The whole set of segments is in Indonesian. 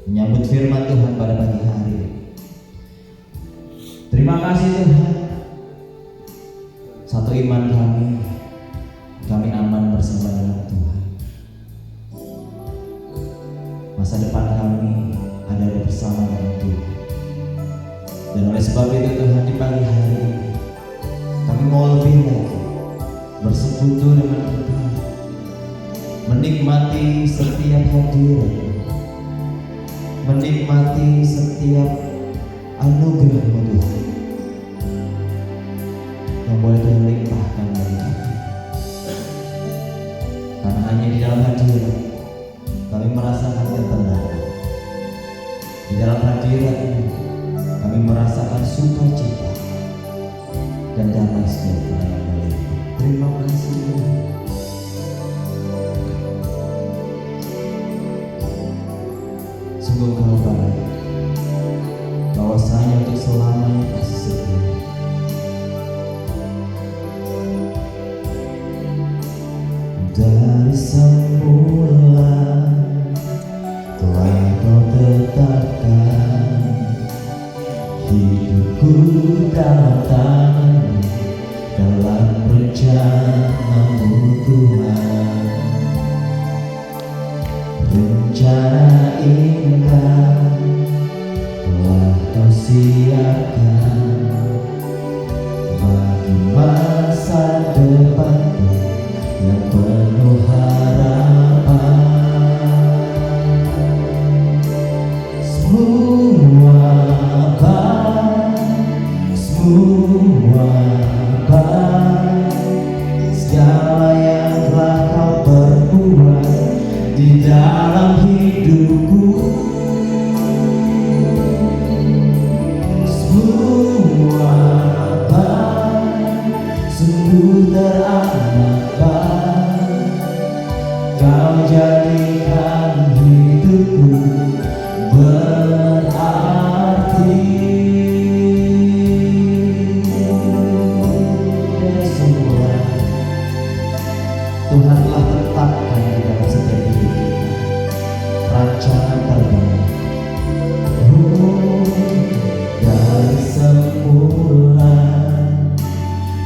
menyambut firman Tuhan pada pagi hari. Terima kasih Tuhan. Satu iman kami aman bersama dalam Tuhan. Masa depan kami ada bersama dengan Tuhan. Dan oleh sebab itu Tuhan, di pagi hari ini kami mau lebih lagi bersekutu dengan Tuhan, menikmati setiap hadirat, menikmati setiap anugerah-Mu Tuhan yang boleh Tuhan limpahkan bagi kami. Karena hanya di dalam hadirat kami merasakan ketenangan. Di dalam hadirat kami merasakan sukacita dan damai sejahtera yang melimpah. Terima kasih Tuhan. Sungguh Kau baik, bahwasanya untuk selamanya kasih setia. Dari semula telah Kau tetapkan hidupku dalam tangan-Mu, dalam rencana-Mu Tuhan. Rencana indah telah Kau siapkan bagi masa depanku yang penuh harapan. Semua baik, segala yang telah Kau perbuat di dalam hidupku. Semua baik, sungguh teramat baik. Kau jadikan hidupku berarti. Tuhan telah tetapkan di dalam setiap hidup kita rancangan terbaik. Dari semula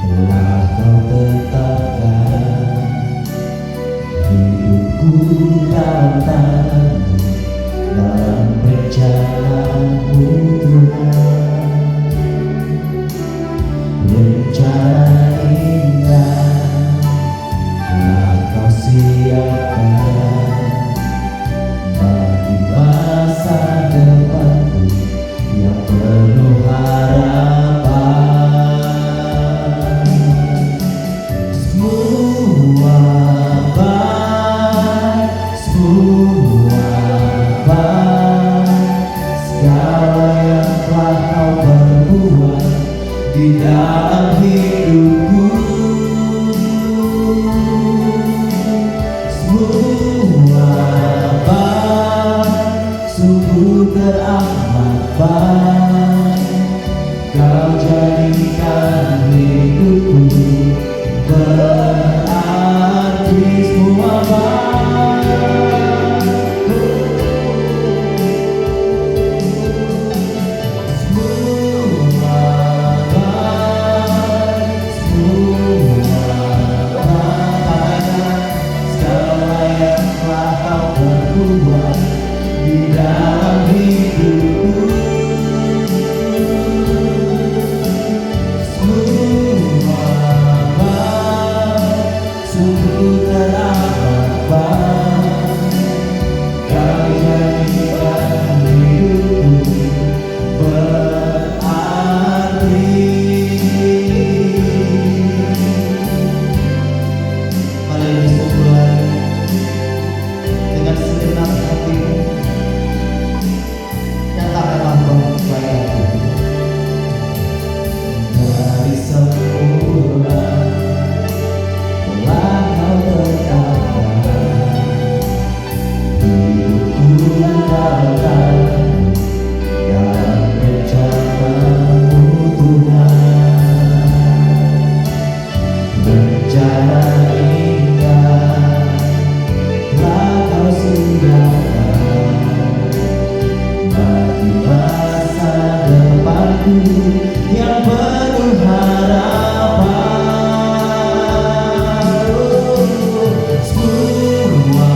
telah Kau tetapkan hidupku dalam tangan-Mu, dalam rencana-Mu Tuhan. Rencana indah telah Kau siapkan bagi masa depanku yang penuh harapan. Semua baik, segala yang telah Kau perbuat di dalam hidupku. Semua baik, sungguh teramat baik. Kau jadikan hidupku berarti. Semua baik, semua baik, segala yang telah Kau perbuat di dalam hidupku. Semua padaku yang penuh harapan. Semua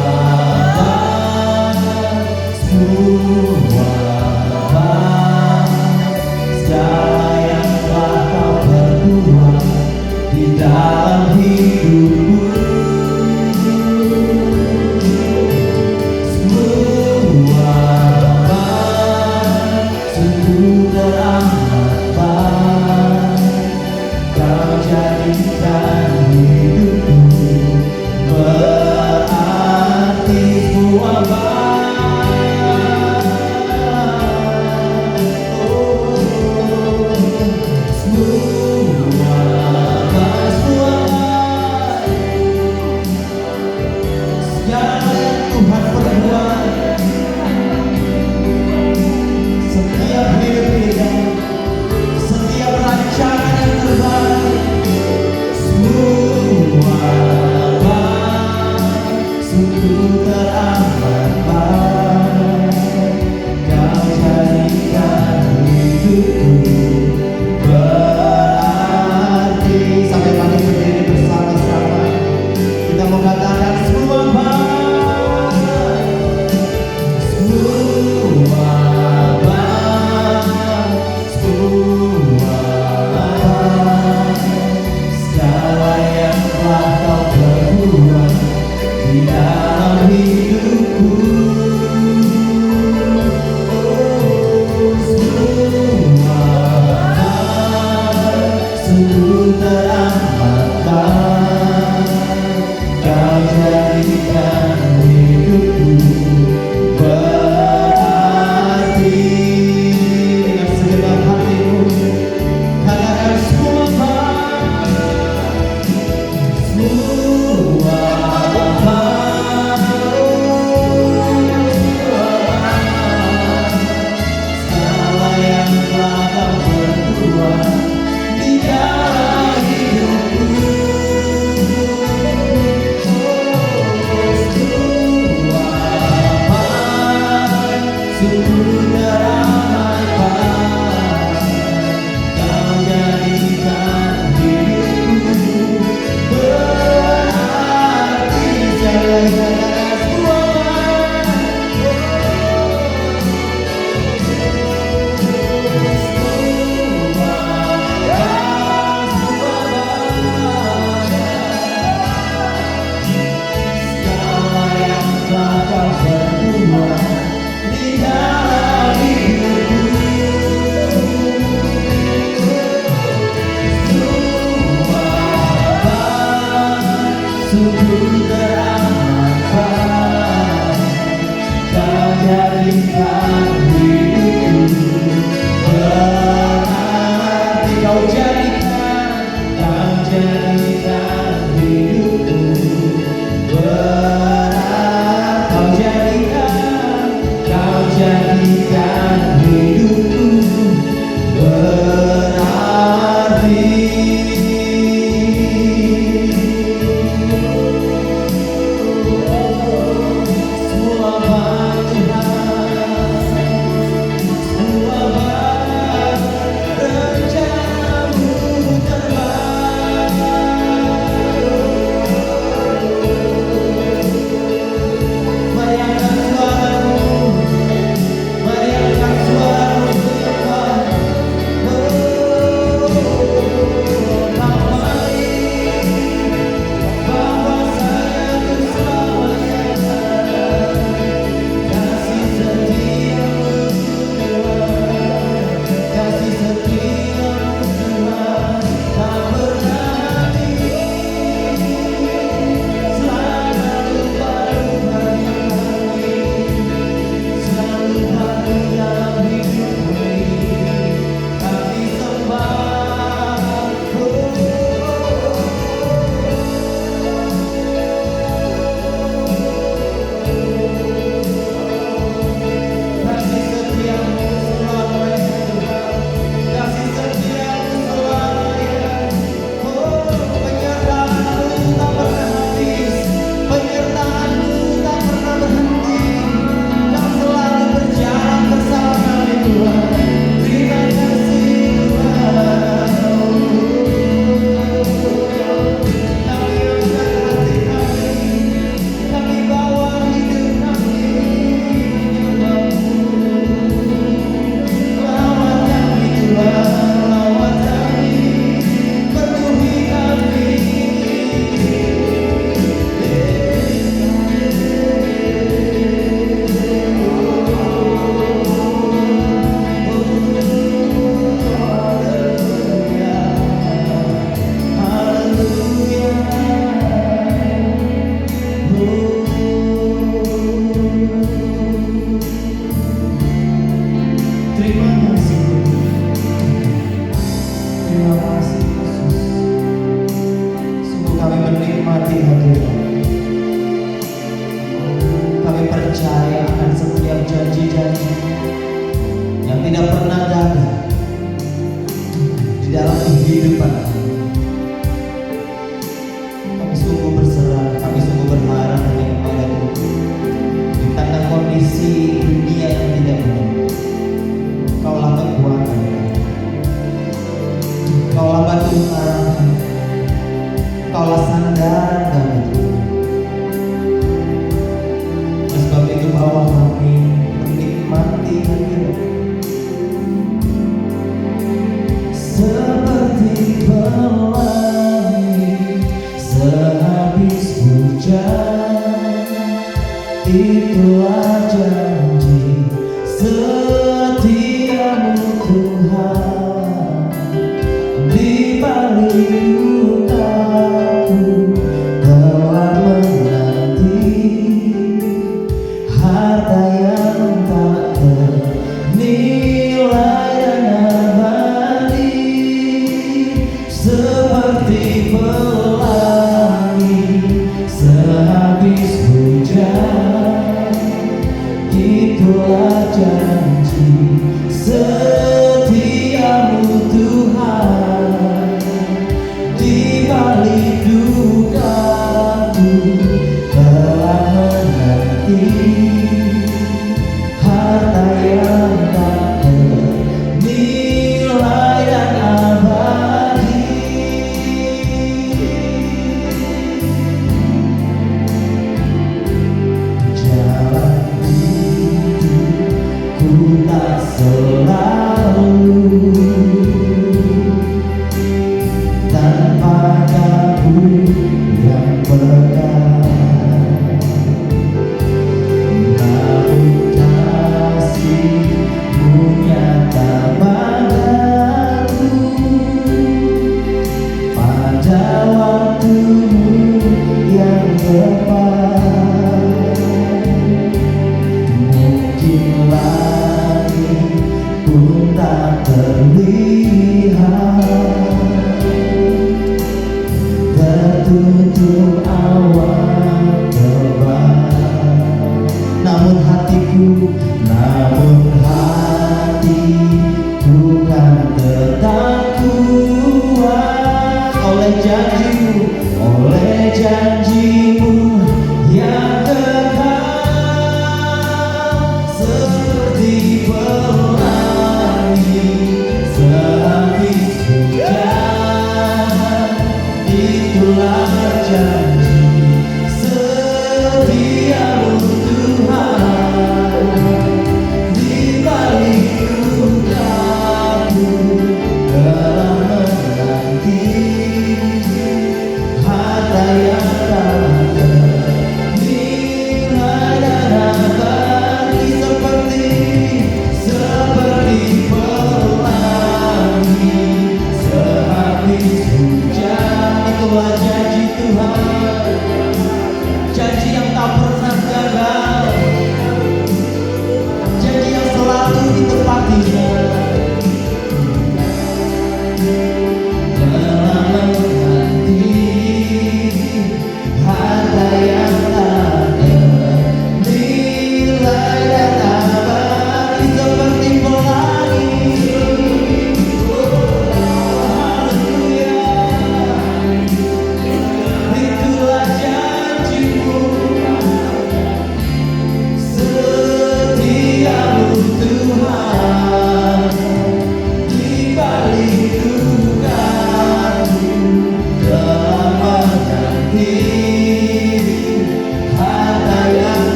segala yang telah kau perbuat di dalam hidupku, semua sungguh teramat baik. Kau jadikan hidupku berarti, semua tidak pernah gagal di dalam kehidupan kami. Kami sungguh berserah, kami sungguh berharap hanya kepada-Mu. Di tengah kondisi dunia yang tidak menentu, Kaulah kekuatan kami, Kaulah batu karang kami, Kaulah sandaran kami. Sebab itu bawa kami menikmati hadirat seperti pelangi sehabis hujan. Itulah janji setiamu Tuhan. Di balik dukaku telah menanti harta yang tak ternilai dan abadi. Seperti pelangi sehabis hujan, itulah janji setiamu Tuhan. Di balik dukaku telah menanti harta yang tak ternilai dan abadi. Jalan hidupku tak selalu tanpa kabut yang pekat, namun kasih-Mu nyata padaku pada waktu-Mu yang tepat. Mungkin langit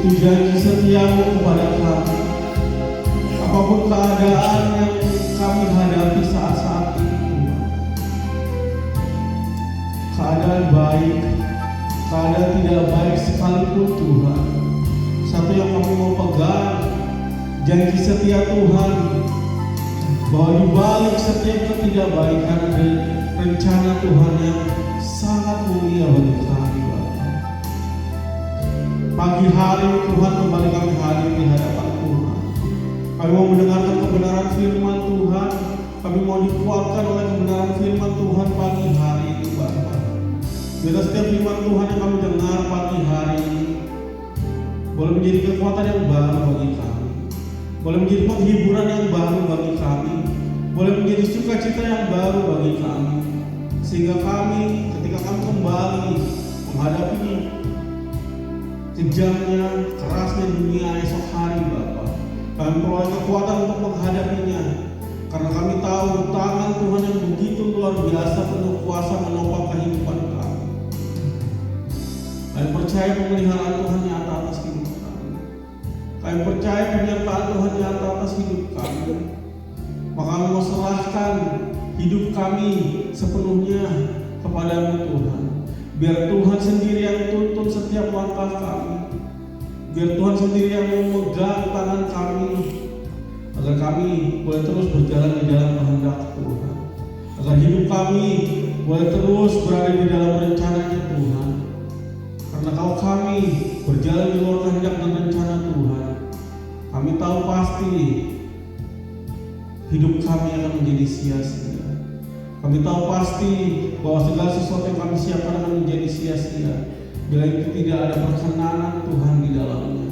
Itu janji setiamu kepada kami. Apapun keadaan yang kami hadapi saat-saat ini Tuhan, keadaan baik, keadaan tidak baik sekalipun Tuhan, satu yang kami mau pegang, janji setia Tuhan, bahwa di balik setiap ketidakbaikan ada rencana Tuhan yang sangat mulia bagi kami Bapa. Pagi hari Tuhan kembali kami hadir di hadapan Tuhan. Kami mau mendengarkan kebenaran firman Tuhan. Kami mau dikuatkan oleh kebenaran firman Tuhan pagi hari ini Bapa. Biarlah setiap firman Tuhan yang kami dengar pagi hari ini boleh menjadi kekuatan yang baru bagi kami, boleh menjadi penghiburan yang baru bagi kami, boleh menjadi sukacita yang baru bagi kami, sehingga kami ketika kami kembali menghadapi kejamnya, kerasnya dunia esok hari Bapa, kami peroleh kekuatan untuk menghadapinya, karena kami tahu tangan Tuhan yang begitu luar biasa penuh kuasa menopang kehidupan kami. Kami percaya pemeliharaan Tuhan nyata atas hidup kami. Kami percaya penyertaan Tuhan nyata atas hidup kami. Maka kami mau serahkan hidup kami sepenuhnya kepadamu Tuhan. Biar Tuhan sendiri yang tuntun setiap langkah kami. Biar Tuhan sendiri yang memegang tangan kami, agar kami boleh terus berjalan di dalam kehendak Tuhan. Agar hidup kami boleh terus berada di dalam rencananya Tuhan. Karena kalau kami berjalan di luar kehendak dan rencana Tuhan, kami tahu pasti hidup kami akan menjadi sia-sia. Kami tahu pasti bahwa segala sesuatu yang kami siapkan akan menjadi sia-sia bila itu tidak ada perkenanan Tuhan di dalamnya.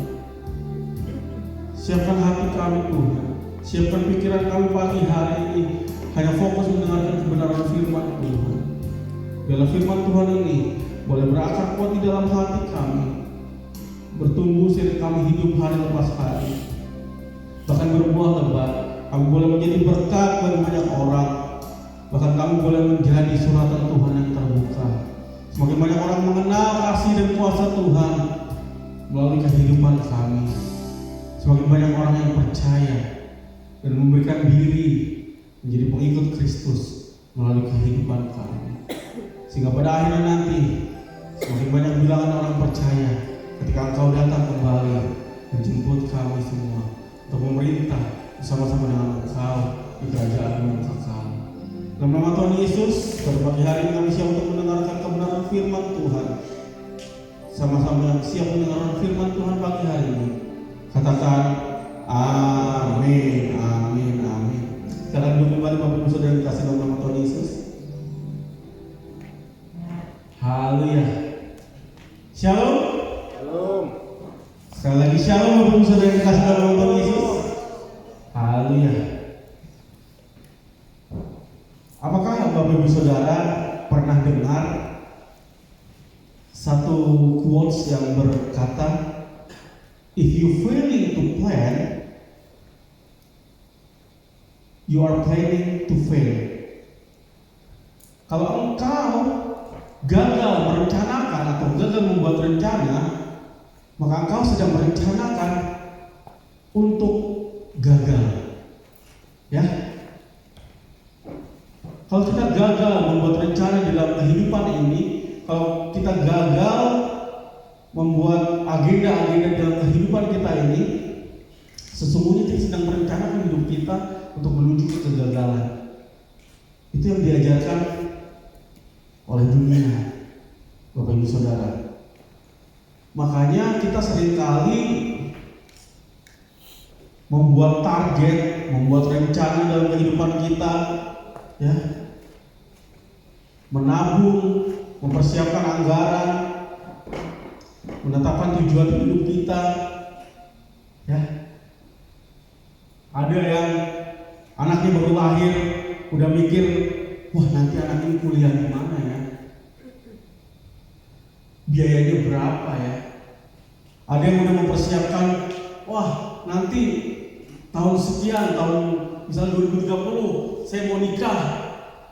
Siapkan hati kami Tuhan, siapkan pikiran kami pagi hari ini hanya fokus mendengarkan kebenaran firman Tuhan. Biarlah firman Tuhan ini boleh berakar kuat di dalam hati kami, bertumbuh sehingga kami hidup hari lepas hari, bahkan berbuah lebat. Kami boleh menjadi berkat bagi banyak orang, bahkan kami boleh menjadi suratan Tuhan yang terbuka. Semakin banyak orang mengenal kasih dan kuasa Tuhan melalui kehidupan kami, semakin banyak orang yang percaya dan memberikan diri menjadi pengikut Kristus melalui kehidupan kami, sehingga pada akhirnya nanti semakin banyak bilangan orang percaya ketika Engkau datang kembali menjemput kami semua untuk memerintah bersama-sama dengan Engkau di kerajaan yang kekal. Dalam nama Tuhan Yesus, pada pagi hari ini kami siap untuk mendengarkan kebenaran firman Tuhan. Sama-sama yang siap mendengarkan firman Tuhan pagi hari ini, katakan amin, amin, amin. Sekarang duduk kembali Bapak Ibu Saudara yang dikasihi dalam nama Tuhan Yesus. Haleluya. Shalom. Shalom. Sekali lagi shalom Bapak Ibu Saudara yang dikasihi dalam nama Tuhan Yesus. Haleluya. Apakah Bapak Ibu Saudara pernah dengar satu quotes yang berkata, if you failing to plan, you are planning to fail. Kalau engkau gagal merencanakan atau gagal membuat rencana, maka engkau sedang merencanakan untuk gagal. Ya. Kalau kita gagal membuat rencana di dalam kehidupan ini, kalau kita gagal membuat agenda-agenda dalam kehidupan kita ini, sesungguhnya kita sedang merencanakan hidup kita untuk menuju ke kegagalan. Itu yang diajarkan oleh dunia, Bapak Ibu Saudara. Makanya kita seringkali membuat target, membuat rencana dalam kehidupan kita, ya, menabung, mempersiapkan anggaran, menetapkan tujuan hidup kita, ya. Ada yang anaknya baru lahir udah mikir, wah nanti anak ini kuliah di mana ya? Biayanya berapa ya? Ada yang udah mempersiapkan, wah nanti tahun sekian, tahun misalnya 2030, saya mau nikah,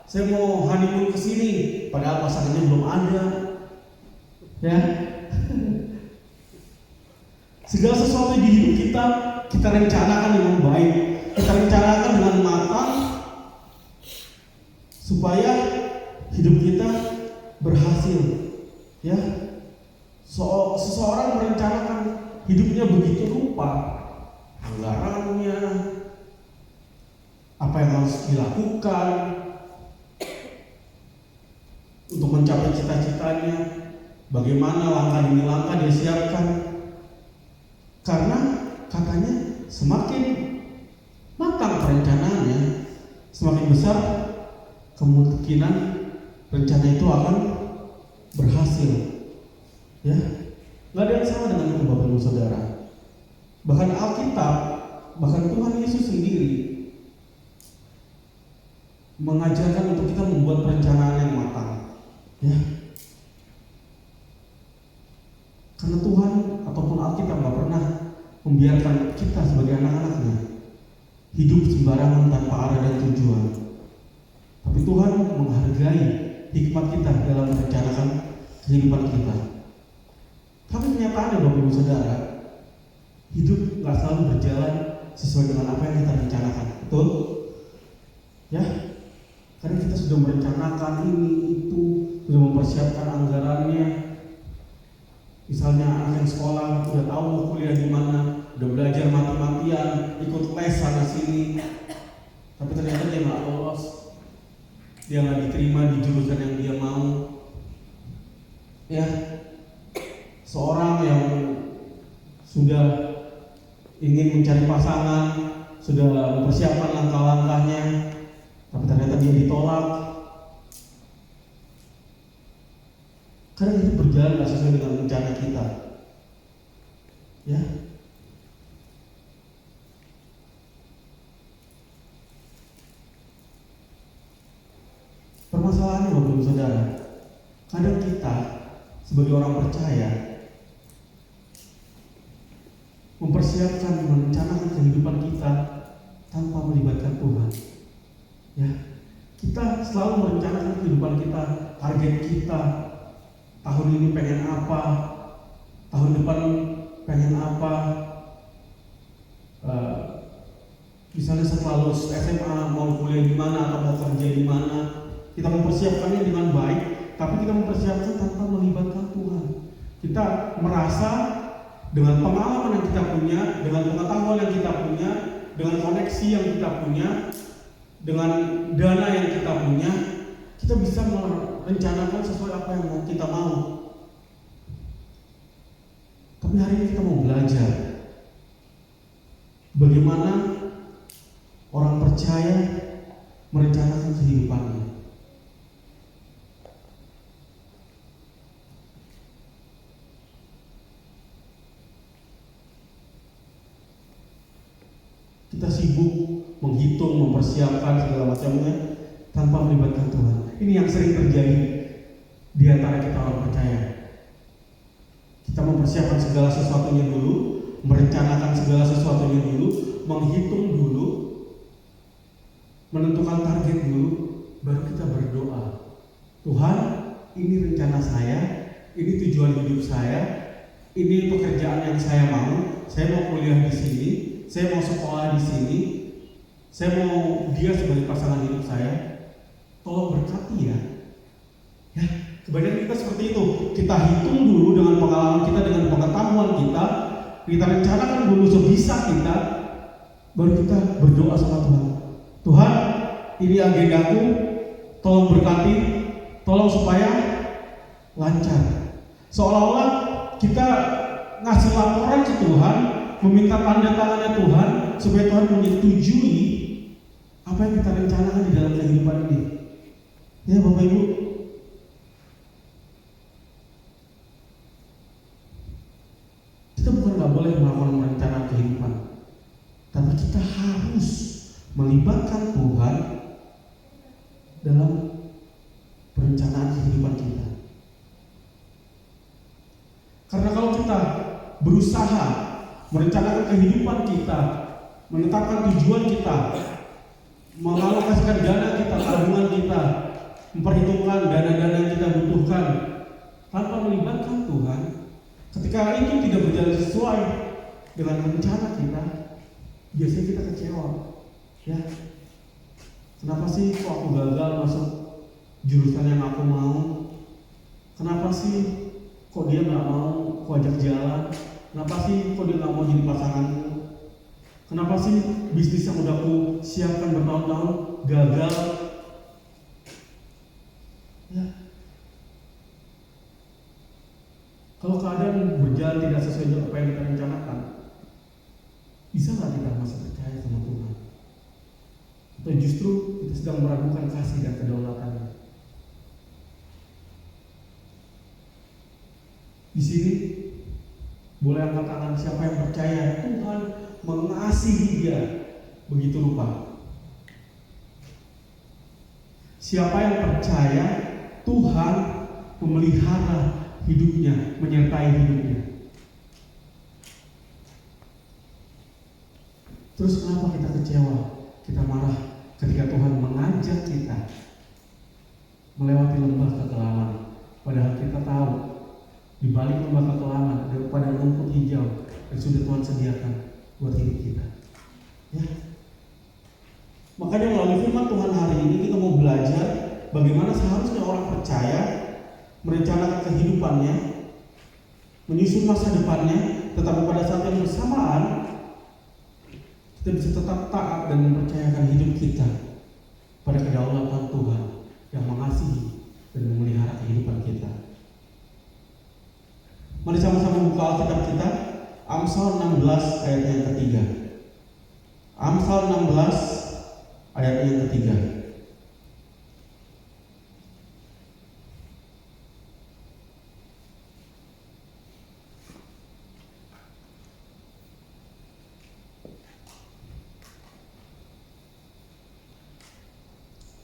saya mau honeymoon ke sini, padahal pasangannya belum ada, ya. Segala sesuatu di hidup kita, kita rencanakan dengan baik, kita rencanakan dengan matang, supaya hidup kita berhasil. Ya, seseorang merencanakan hidupnya begitu rupa, anggarannya, apa yang harus dilakukan untuk mencapai cita-citanya, bagaimana langkah demi langkah dia siapkan. Karena katanya semakin matang perencanaannya, semakin besar kemungkinan rencana itu akan berhasil. Ya, nggak ada yang salah dengan itu Bapak Ibu Saudara. Bahkan Alkitab, bahkan Tuhan Yesus sendiri mengajarkan untuk kita membuat perencanaan yang matang. Ya, karena Tuhan ataupun Alkitab nggak pernah membiarkan kita sebagai anak-anaknya hidup sembarangan tanpa arah dan tujuan. Tapi Tuhan menghargai hikmat kita dalam merencanakan kehidupan kita. Tapi kenyataannya Bapak Ibu Saudara, hidup nggak selalu berjalan sesuai dengan apa yang kita rencanakan, betul? Ya, karena kita sudah merencanakan ini itu, sudah mempersiapkan anggarannya. Misalnya anak sekolah udah tahu mau kuliah di mana, udah belajar mati-matian, ikut les sana sini, tapi ternyata dia nggak lolos, dia nggak diterima di jurusan yang dia mau. Ya, seorang yang sudah ingin mencari pasangan, sudah mempersiapkan langkah-langkahnya, tapi ternyata dia ditolak. Karena itu berjalan gak sesuai dengan rencana kita. Ya, permasalahannya Bapak Ibu Saudara, kadang kita sebagai orang percaya mempersiapkan, merencanakan kehidupan kita tanpa melibatkan Tuhan. Ya, kita selalu merencanakan kehidupan kita, target kita, tahun ini pengen apa, tahun depan pengen apa. Misalnya setelah lulus SMA mau kuliah di mana atau mau kerja di mana, kita mempersiapkannya dengan baik, tapi kita mempersiapkan tanpa melibatkan Tuhan. Kita merasa dengan pengalaman yang kita punya, dengan pengetahuan yang kita punya, dengan koneksi yang kita punya, dengan dana yang kita punya, kita bisa merencanakan sesuai apa yang kita mau. Tapi hari ini kita mau belajar bagaimana orang percaya merencanakan kehidupannya. Kita sibuk menghitung, mempersiapkan segala macamnya tanpa melibatkan Tuhan. Ini yang sering terjadi di antara kita orang percaya. Kita mempersiapkan segala sesuatunya dulu, merencanakan segala sesuatunya dulu, menghitung dulu, menentukan target dulu, baru kita berdoa. Tuhan, ini rencana saya, ini tujuan hidup saya, ini pekerjaan yang saya mau kuliah di sini, saya mau sekolah di sini, saya mau dia sebagai pasangan hidup saya. Tolong berkati ya. Ya, kebanyakan kita seperti itu. Kita hitung dulu dengan pengalaman kita, dengan pengetahuan kita rencanakan dulu sebisa kita, baru kita berdoa sama Tuhan. Tuhan, ini agendaku, tolong berkati, tolong supaya lancar. Seolah-olah kita ngasih laporan ke Tuhan, meminta tanda tangannya Tuhan, supaya Tuhan menyetujui apa yang kita rencanakan di dalam kehidupan ini. Ya Bapak Ibu, kita bukan nggak boleh melakukan merencanakan kehidupan, tapi kita harus melibatkan Tuhan dalam perencanaan kehidupan kita. Karena kalau kita berusaha merencanakan kehidupan kita, menetapkan tujuan kita, mengalokasikan dana kita, tabungan kita, memperhitungkan dana-dana yang kita butuhkan tanpa melibatkan Tuhan, ketika itu tidak berjalan sesuai dengan rencana kita, biasanya kita kecewa. Ya, kenapa sih kok aku gagal masuk jurusan yang aku mau? Kenapa sih kok dia nggak mau aku ajak jalan? Kenapa sih kok dia nggak mau jadi pasanganku? Kenapa sih bisnis yang udah aku siapkan bertahun-tahun gagal? Ya, kalau keadaan berjalan tidak sesuai dengan apa yang kita rencanakan, bisa nggak kita masih percaya sama Tuhan? Atau justru kita sedang meragukan kasih dan kedaulatannya? Di sini boleh angkat tangan siapa yang percaya Tuhan mengasihi dia begitu rupa. Siapa yang percaya Tuhan memelihara hidupnya, menyertai hidupnya. Terus kenapa kita kecewa, kita marah ketika Tuhan mengajak kita melewati lembah kekelaman, padahal kita tahu di balik lembah kekelaman ada padang rumput hijau yang sudah Tuhan sediakan buat hidup kita. Ya. Makanya melalui firman Tuhan hari ini kita mau belajar bagaimana seharusnya orang percaya merencanakan kehidupannya, menyusun masa depannya, tetapi pada saat yang bersamaan kita bisa tetap taat dan mempercayakan hidup kita pada kedaulatan Tuhan yang mengasihi dan memelihara kehidupan kita. Mari sama-sama buka Alkitab kita, Amsal 16 ayat yang ketiga. Amsal 16 ayat yang ketiga.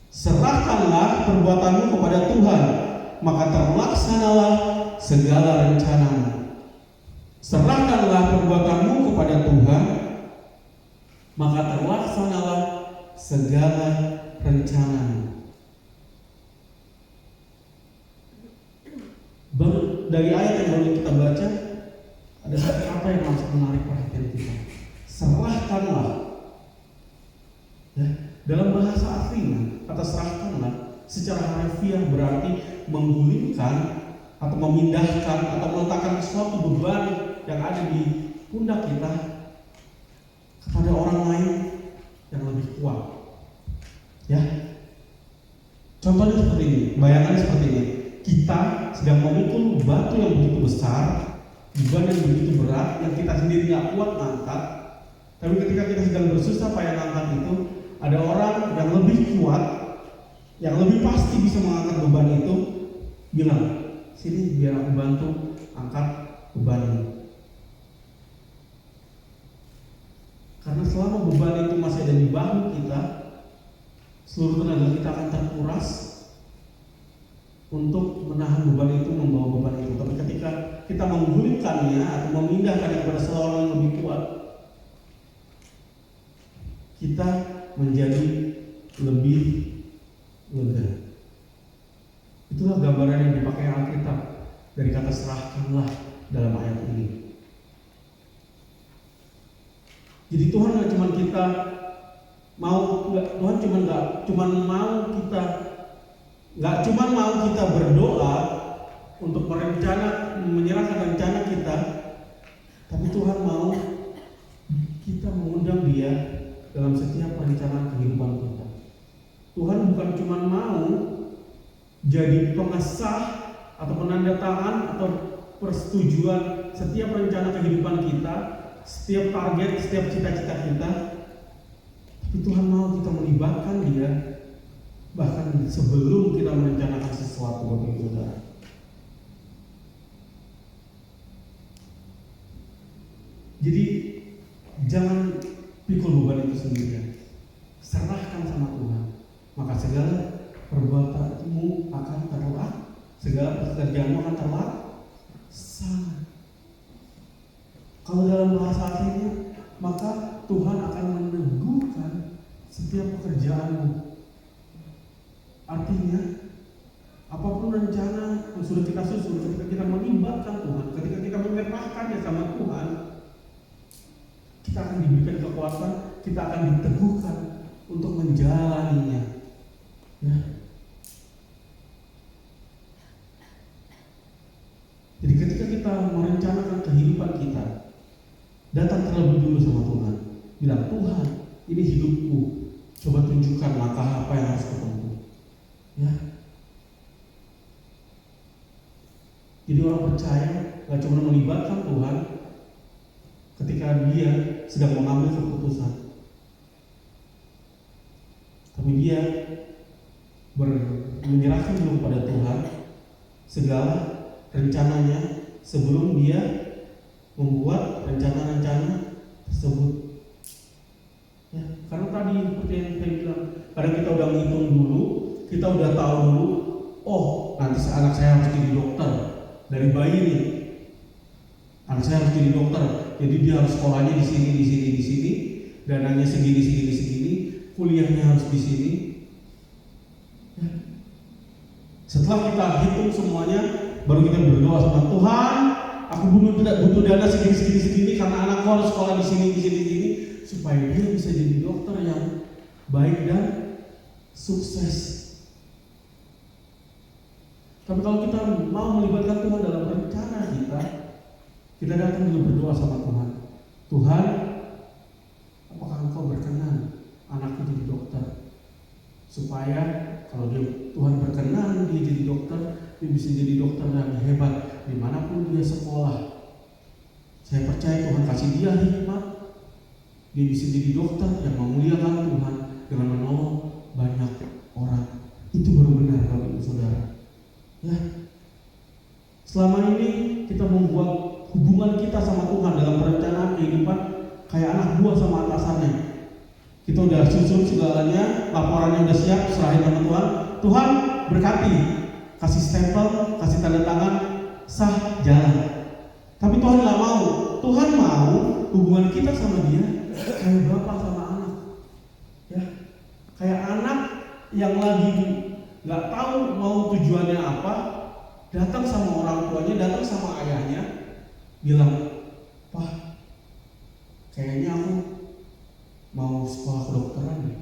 Serahkanlah perbuatanmu kepada Tuhan, maka terlaksanalah segala rencanamu. Serahkanlah perbuatanmu kepada Tuhan, maka terlaksanalah segala rencanamu. Dari ayat yang baru kita baca, ada satu kata yang langsung menarik perhatian kita. Serahkanlah. Ya, dalam bahasa aslinya, kata serahkanlah secara harfiah berarti menggulingkan atau memindahkan atau meletakkan suatu beban yang ada di pundak kita kepada orang lain yang lebih kuat. Ya, contohnya seperti ini, bayangannya seperti ini. Kita sedang memikul batu yang begitu besar, beban yang begitu berat, yang kita sendiri nggak kuat ngangkat. Tapi ketika kita sedang bersusah payah ngangkat itu, ada orang yang lebih kuat, yang lebih pasti bisa mengangkat beban itu, bilang, sini biar aku bantu angkat beban ini. Karena selama beban itu masih ada di bahu kita, seluruh tenaga kita akan terkuras untuk menahan beban itu, membawa beban itu. Tapi ketika kita menggulingkannya atau memindahkannya kepada seorang yang lebih kuat, kita menjadi lebih lega. Itulah gambaran yang dipakai Alkitab dari kata serahkanlah dalam ayat ini. Jadi Tuhan nggak cuma kita mau, Tuhan nggak cuma mau kita berdoa untuk menyerahkan rencana kita, tapi Tuhan mau kita mengundang Dia dalam setiap perencanaan kehidupan kita. Tuhan bukan cuma mau jadi pengesah atau penanda tangan atau persetujuan setiap rencana kehidupan kita, setiap target, setiap cita-cita kita, tapi Tuhan mau kita melibatkan Dia bahkan sebelum kita merencanakan sesuatu, Bapak Ibu Saudara. Jadi jangan pikul beban itu sendirian. Serahkan sama Tuhan, maka segala perbuatanmu akan terlaksana, segala pekerjaanmu akan terlaksana. Kalau dalam bahasa aslinya, maka Tuhan akan meneguhkan setiap pekerjaanmu. Artinya, apapun rencana yang sudah kita susun, ketika kita melibatkan Tuhan, ketika kita menyerahkannya sama Tuhan, kita akan diberikan kekuatan, kita akan diteguhkan untuk menjalaninya. Ya. Jadi ketika kita merencanakan kehidupan kita, datang terlebih dulu sama Tuhan, bilang, Tuhan, ini hidupku, coba tunjukkan langkah apa yang harus kutempuh. Ya. Jadi orang percaya gak cuma melibatkan Tuhan ketika dia sedang mengambil keputusan, tapi dia menyerahkan dulu kepada Tuhan segala rencananya sebelum dia membuat rencana-rencana tersebut. Ya, karena tadi seperti yang saya bilang, kadang kita udah ngitung dulu, kita udah tahu dulu, oh nanti anak saya harus jadi dokter dari bayi nih, anak saya harus jadi dokter, jadi dia harus sekolahnya di sini, dananya segini, kuliahnya harus di sini. Ya. Setelah kita hitung semuanya, baru kita berdoa sama Tuhan, aku butuh dana segini karena anakku harus sekolah di sini, supaya dia bisa jadi dokter yang baik dan sukses. Tapi kalau kita mau melibatkan Tuhan dalam rencana kita datang dulu berdoa sama Tuhan. Tuhan, apakah Engkau berkenan anakku jadi dokter? Supaya kalau Tuhan berkenan dia jadi dokter, dia bisa jadi dokter yang hebat dimanapun dia sekolah. Saya percaya Tuhan kasih dia hikmat, dia bisa jadi dokter yang memuliakan Tuhan dengan menolong banyak orang. Itu baru benar Bapak Ibu Saudara. Ya. Selama ini kita membuat hubungan kita sama Tuhan dalam perencanaan kehidupan kayak anak buah sama atasannya. Kita udah susun segalanya, laporannya udah siap, serahin sama Tuhan. Tuhan berkati, kasih stempel, kasih tanda tangan, sah, jalan. Tapi Tuhan nggak mau. Tuhan mau hubungan kita sama Dia kayak bapak sama anak. Ya, kayak anak yang lagi nggak tahu mau tujuannya apa, datang sama orang tuanya, datang sama ayahnya, bilang, Pak, kayaknya aku mau sekolah kedokteran deh.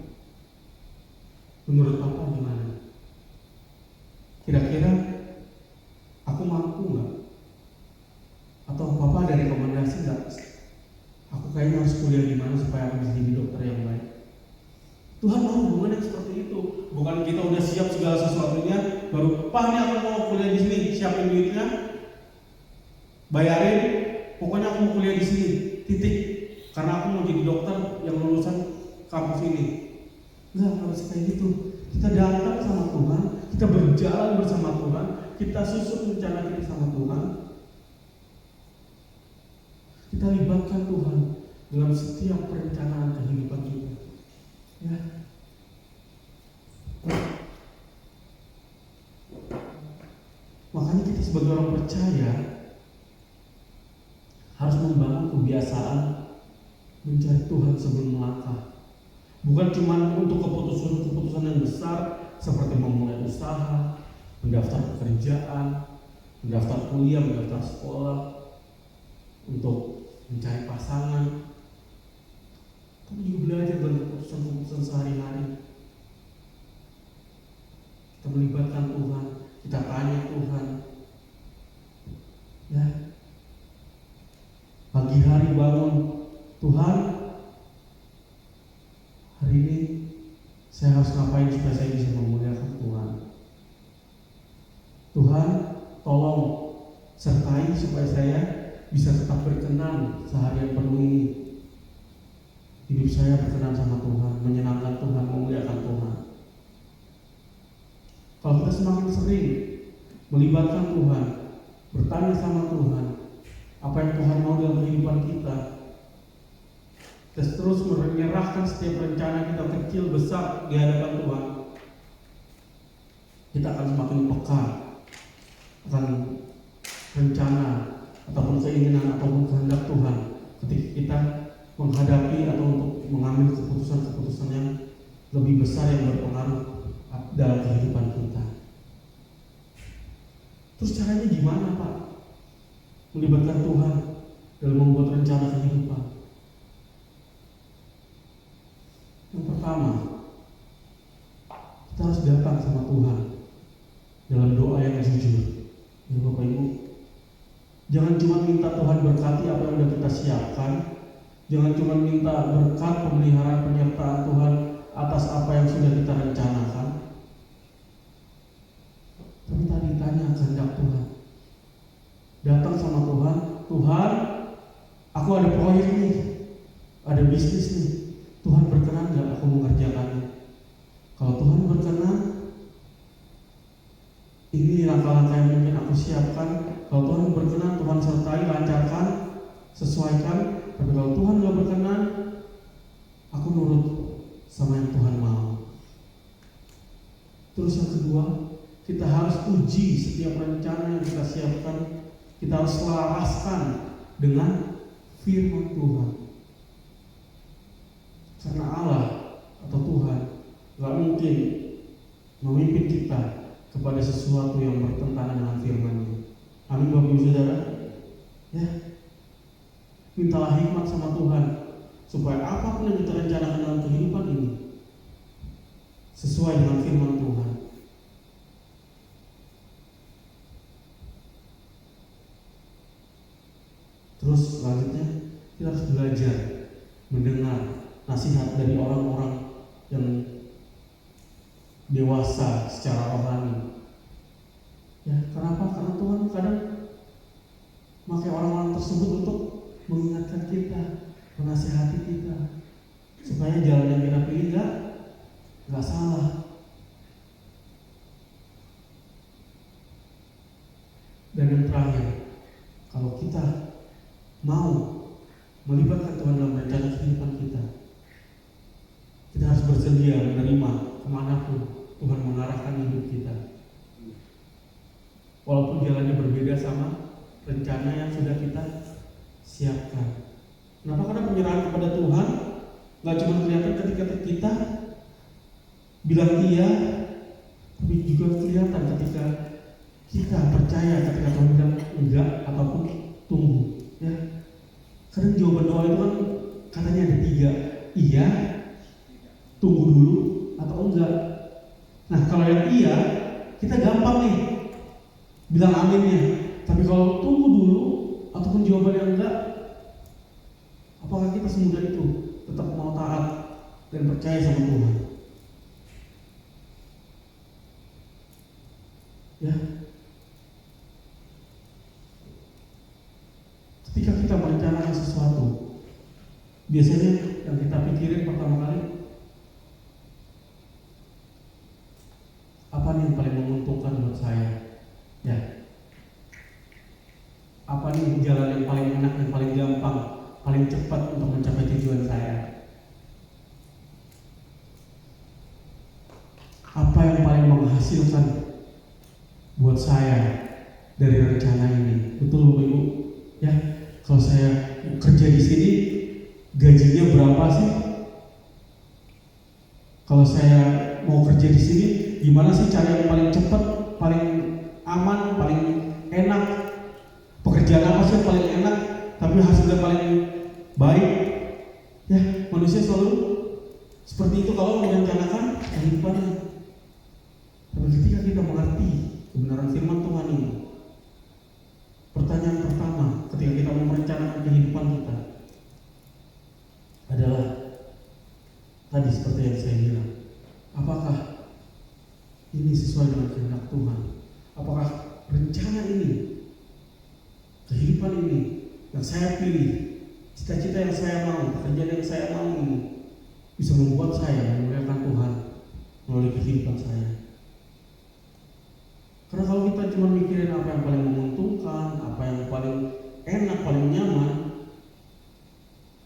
Menurut Papa gimana? Kira-kira aku mampu nggak? Atau Papa ada rekomendasi nggak? Aku kayaknya harus kuliah di mana supaya aku bisa jadi dokter yang baik. Tuhan mau hubungan yang seperti itu. Bukan kita udah siap segala sesuatunya, baru Pak nih aku mau kuliah di sini, siapin duitnya, bayarin, pokoknya aku mau kuliah di sini, titik. Karena aku mau jadi dokter yang lulusan kampus ini. Enggak harus kayak gitu. Kita datang sama Tuhan, kita berjalan bersama Tuhan, kita susun rencana kita sama Tuhan. Kita libatkan Tuhan dalam setiap perencanaan kehidupan kita. Ya. Makanya kita sebagai orang percaya harus membangun kebiasaan mencari Tuhan sebelum melangkah. Bukan cuma untuk keputusan yang besar seperti memulai usaha, mendaftar pekerjaan, mendaftar kuliah, mendaftar sekolah, untuk mencari pasangan, tapi juga belajar dalam keputusan sehari-hari. Kita melibatkan Tuhan, kita tanya Tuhan. Ya. Pagi hari bangun, Tuhan, hari ini saya harus ngapain supaya saya bisa memuliakan Tuhan. Tuhan, tolong sertai supaya saya bisa tetap berkenan seharian penuh ini. Hidup saya berkenan sama Tuhan, menyenangkan Tuhan, memuliakan Tuhan. Kalau kita semakin sering melibatkan Tuhan, bertanya sama Tuhan, apa yang Tuhan mau dalam kehidupan kita, kita terus menyerahkan setiap rencana kita kecil besar di hadapan Tuhan, kita akan semakin peka akan rencana ataupun keinginan ataupun kehendak Tuhan ketika kita menghadapi atau untuk mengambil keputusan-keputusan yang lebih besar yang berpengaruh dalam kehidupan kita. Terus caranya gimana Pak? Melibatkan Tuhan dalam membuat rencana kehidupan. kita harus datang sama Tuhan dalam doa yang jujur. Ya Bapak Ibu, jangan cuma minta Tuhan berkati apa yang sudah kita siapkan. Jangan cuma minta berkat pemeliharaan penyertaan Tuhan atas apa yang sudah kita rencanakan. Tapi tadi tanya kehendak Tuhan. Datang sama Tuhan, Tuhan, aku ada proyek nih, ada bisnis nih. Tuhan berkenan gak aku mengerjakannya? Kalau Tuhan berkenan, ini langkah-langkah yang mungkin aku siapkan. Kalau Tuhan berkenan, Tuhan sertai, lancarkan, sesuaikan. Tapi kalau Tuhan gak berkenan, aku nurut sama yang Tuhan mau. Terus yang kedua, kita harus uji setiap rencana yang kita siapkan. Kita harus selaraskan dengan firman Tuhan. Karena Allah atau Tuhan gak mungkin memimpin kita kepada sesuatu yang bertentangan dengan firman-Nya. Amin Bapak Ibu Saudara. Ya, mintalah hikmat sama Tuhan supaya apapun yang kita rencanakan dalam kehidupan ini sesuai dengan firman Tuhan. Terus selanjutnya kita harus belajar mendengar nasihat dari orang-orang yang dewasa secara rohani. Ya, kenapa? Karena Tuhan kadang pakai orang-orang tersebut untuk mengingatkan kita, menasihati kita, supaya jalan yang kita pilih nggak salah. Dan yang terakhir, kalau kita mau melibatkan Tuhan dalam rencana kehidupan kita, kita harus bersedia menerima kemanapun Tuhan mengarahkan hidup kita, walaupun jalannya berbeda sama rencana yang sudah kita siapkan. Kenapa? Karena penyerahan kepada Tuhan gak cuma kelihatan ketika kita bilang iya, tapi juga kelihatan ketika kita percaya, ketika Tuhan bilang enggak ataupun tunggu. Ya, kadang jawaban doa itu kan katanya ada 3, iya, tunggu dulu, atau enggak. Nah, kalau yang iya, kita gampang nih bilang aminnya. Tapi kalau tunggu dulu ataupun jawaban yang enggak, apakah kita semudah itu tetap mau taat dan percaya sama Tuhan? Ya, ketika kita merencanakan sesuatu, biasanya yang kita pikirin pertama kali, apa nih yang paling menguntungkan buat saya? Ya, apa nih jalan yang paling enak, yang paling gampang, paling cepat untuk mencapai tujuan saya? Apa yang paling menghasilkan buat saya dari rencana ini? Betul Bapak Ibu? Ya, kalau saya kerja di sini, gajinya berapa sih? Kalau saya mau kerja di sini, gimana sih cara yang paling cepat, paling aman, paling enak? Pekerjaan apa sih yang paling enak, tapi hasilnya paling baik? Ya, manusia selalu seperti itu kalau merencanakan kehidupannya. Tapi ketika kita mengerti kebenaran firman Tuhan ini, pertanyaan pertama ketika kita mau merencanakan kehidupan kita adalah tadi seperti yang saya bilang, apakah ini sesuai dengan kehendak Tuhan? Apakah rencana ini, kehidupan ini yang saya pilih, cita-cita yang saya mau, pekerjaan yang saya mau ini bisa membuat saya memuliakan Tuhan melalui kehidupan saya? Karena kalau kita cuma mikirin apa yang paling menguntungkan, apa yang paling enak, paling nyaman,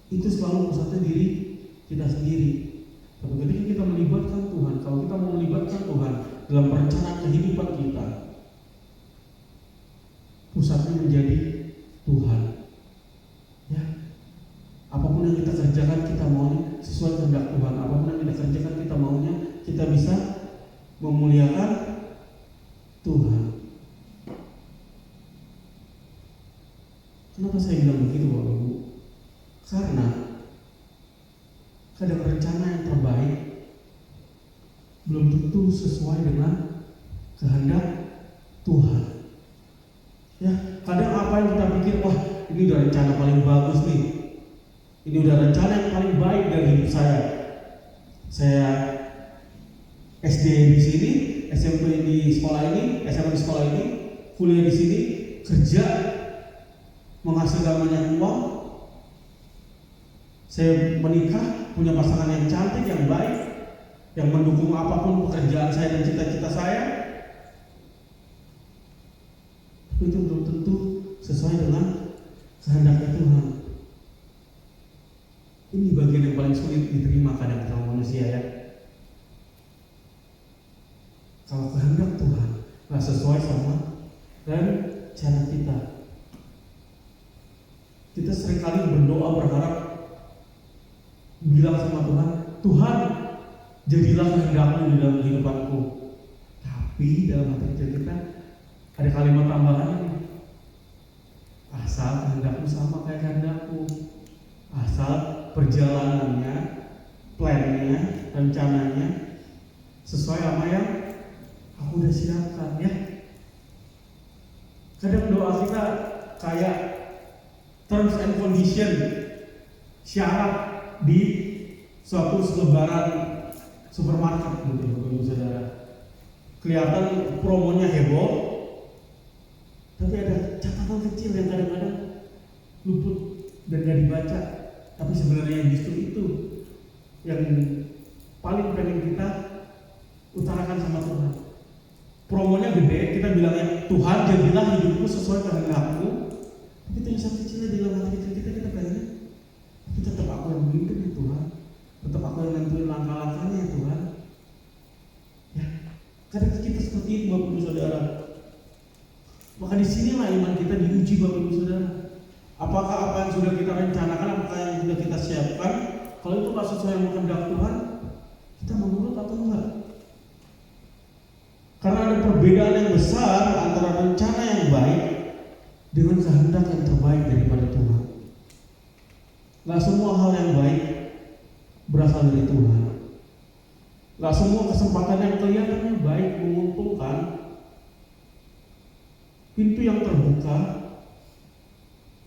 itu selalu pusatnya diri kita sendiri. Tapi ketika kita melibatkan Tuhan, kalau kita mau melibatkan Tuhan dalam perencanaan kehidupan kita, pusatnya menjadi Tuhan. Ya, apapun yang kita kerjakan kita maunya sesuai kehendak Tuhan. Apapun yang kita kerjakan kita maunya kita bisa memuliakan Tuhan. Kenapa saya bilang begitu Bapak Ibu? Karena kadang rencana yang terbaik belum tentu sesuai dengan kehendak Tuhan. Ya, kadang apa yang kita pikir, wah ini udah rencana paling bagus nih, ini udah rencana yang paling baik dari hidup saya. Saya SD di sini, SMP di sekolah ini, SMA di sekolah ini, kuliah di sini, kerja, menghasilkan banyak uang. Saya menikah, punya pasangan yang cantik, yang baik, yang mendukung apapun pekerjaan saya dan cita-cita saya. Tapi itu belum tentu sesuai dengan kehendaknya Tuhan. Ini bagian yang paling sulit diterima kadang sama manusia, ya. Kalau kehendak Tuhan nggak sesuai sama rencana kita. Kita seringkali berdoa berharap, bilang sama Tuhan, Tuhan jadilah kehendak-Mu di dalam kehidupanku. Tapi dalam hati kecil kita ada kalimat tambahan ini, asal kehendak-Mu sama kayak kehendak-Ku, asal perjalanannya, plannya, rencananya sesuai sama yang aku udah siapkan, ya. Kadang doa kita kayak terms and condition, syarat di suatu selebaran supermarket gitu, Bapak Saudara. Kelihatan promonya heboh, tapi ada catatan kecil yang kadang-kadang luput dan gak dibaca. Tapi sebenarnya justru itu yang paling pengen kita utarakan sama Tuhan. Promonya gede, kita bilangnya Tuhan jadilah hidupku sesuai kehendak-Mu. Tapi tulisan kecilnya di dalam hati kita pengen, tapi tetap aku yang memimpin ya Tuhan, tetap aku yang nentuin langkah-langkahnya ya Tuhan. Ya, kadang kita seperti itu Bapak Ibu Saudara. Maka disinilah iman kita diuji Bapak Ibu Saudara. Apakah apa yang sudah kita rencanakan, apakah yang sudah kita siapkan, kalau itu nggak sesuai dengan kehendak Tuhan, kita menurut atau enggak? Karena ada perbedaan yang besar antara rencana yang baik dengan kehendak yang terbaik daripada Tuhan. Gak semua hal yang baik berasal dari Tuhan. Gak semua kesempatan yang kelihatannya baik, menguntungkan, pintu yang terbuka,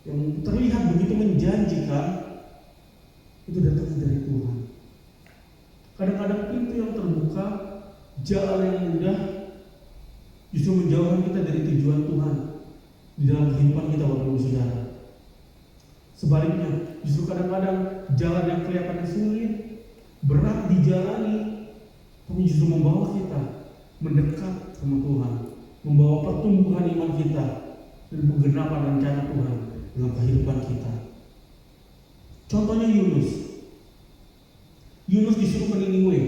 yang terlihat begitu menjanjikan, itu datang dari Tuhan. Kadang-kadang pintu yang terbuka, jalan yang mudah, justru menjauhkan kita dari tujuan Tuhan di dalam kehidupan kita, Bapak Ibu Saudara. Sebaliknya, justru kadang-kadang jalan yang kelihatannya sulit, berat dijalani, tapi justru membawa kita mendekat sama Tuhan, membawa pertumbuhan iman kita dan penggenapan rencana Tuhan dalam kehidupan kita. Contohnya Yunus disuruh ke Niniwe,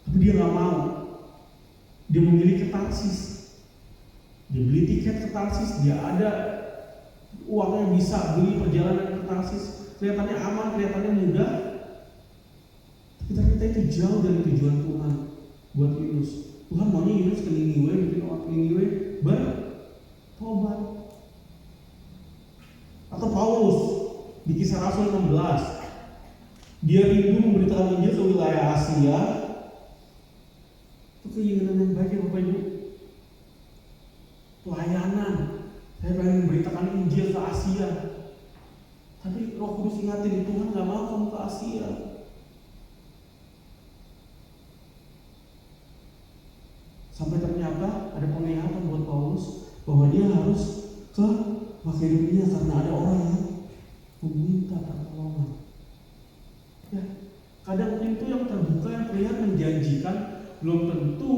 tapi dia nggak mau. Dia memilih ke Tarsis. Dia beli tiket ke Tarsis, dia ada uangnya bisa beli perjalanan ke Tarsis. Kelihatannya aman, kelihatannya mudah. Tapi ternyata itu jauh dari tujuan Tuhan buat Yunus. Tuhan maunya Yunus ke Niniwe, bikin orang Niniwe bertobat. Atau Paulus di Kisah Rasul 16, dia rindu memberitakan Injil ke wilayah Asia. Itu keinginan yang baik ya Bapak Ibu. Pelayanan, saya pengen memberitakan Injil ke Asia. Tapi Roh Kudus ingatin, Tuhan gak mau kamu ke Asia. Sampai ternyata ada penglihatan buat Paulus bahwa dia harus ke Makedonia karena ada orang yang meminta pertolongan. Ya, kadang pintu yang terbuka yang terlihat menjanjikan belum tentu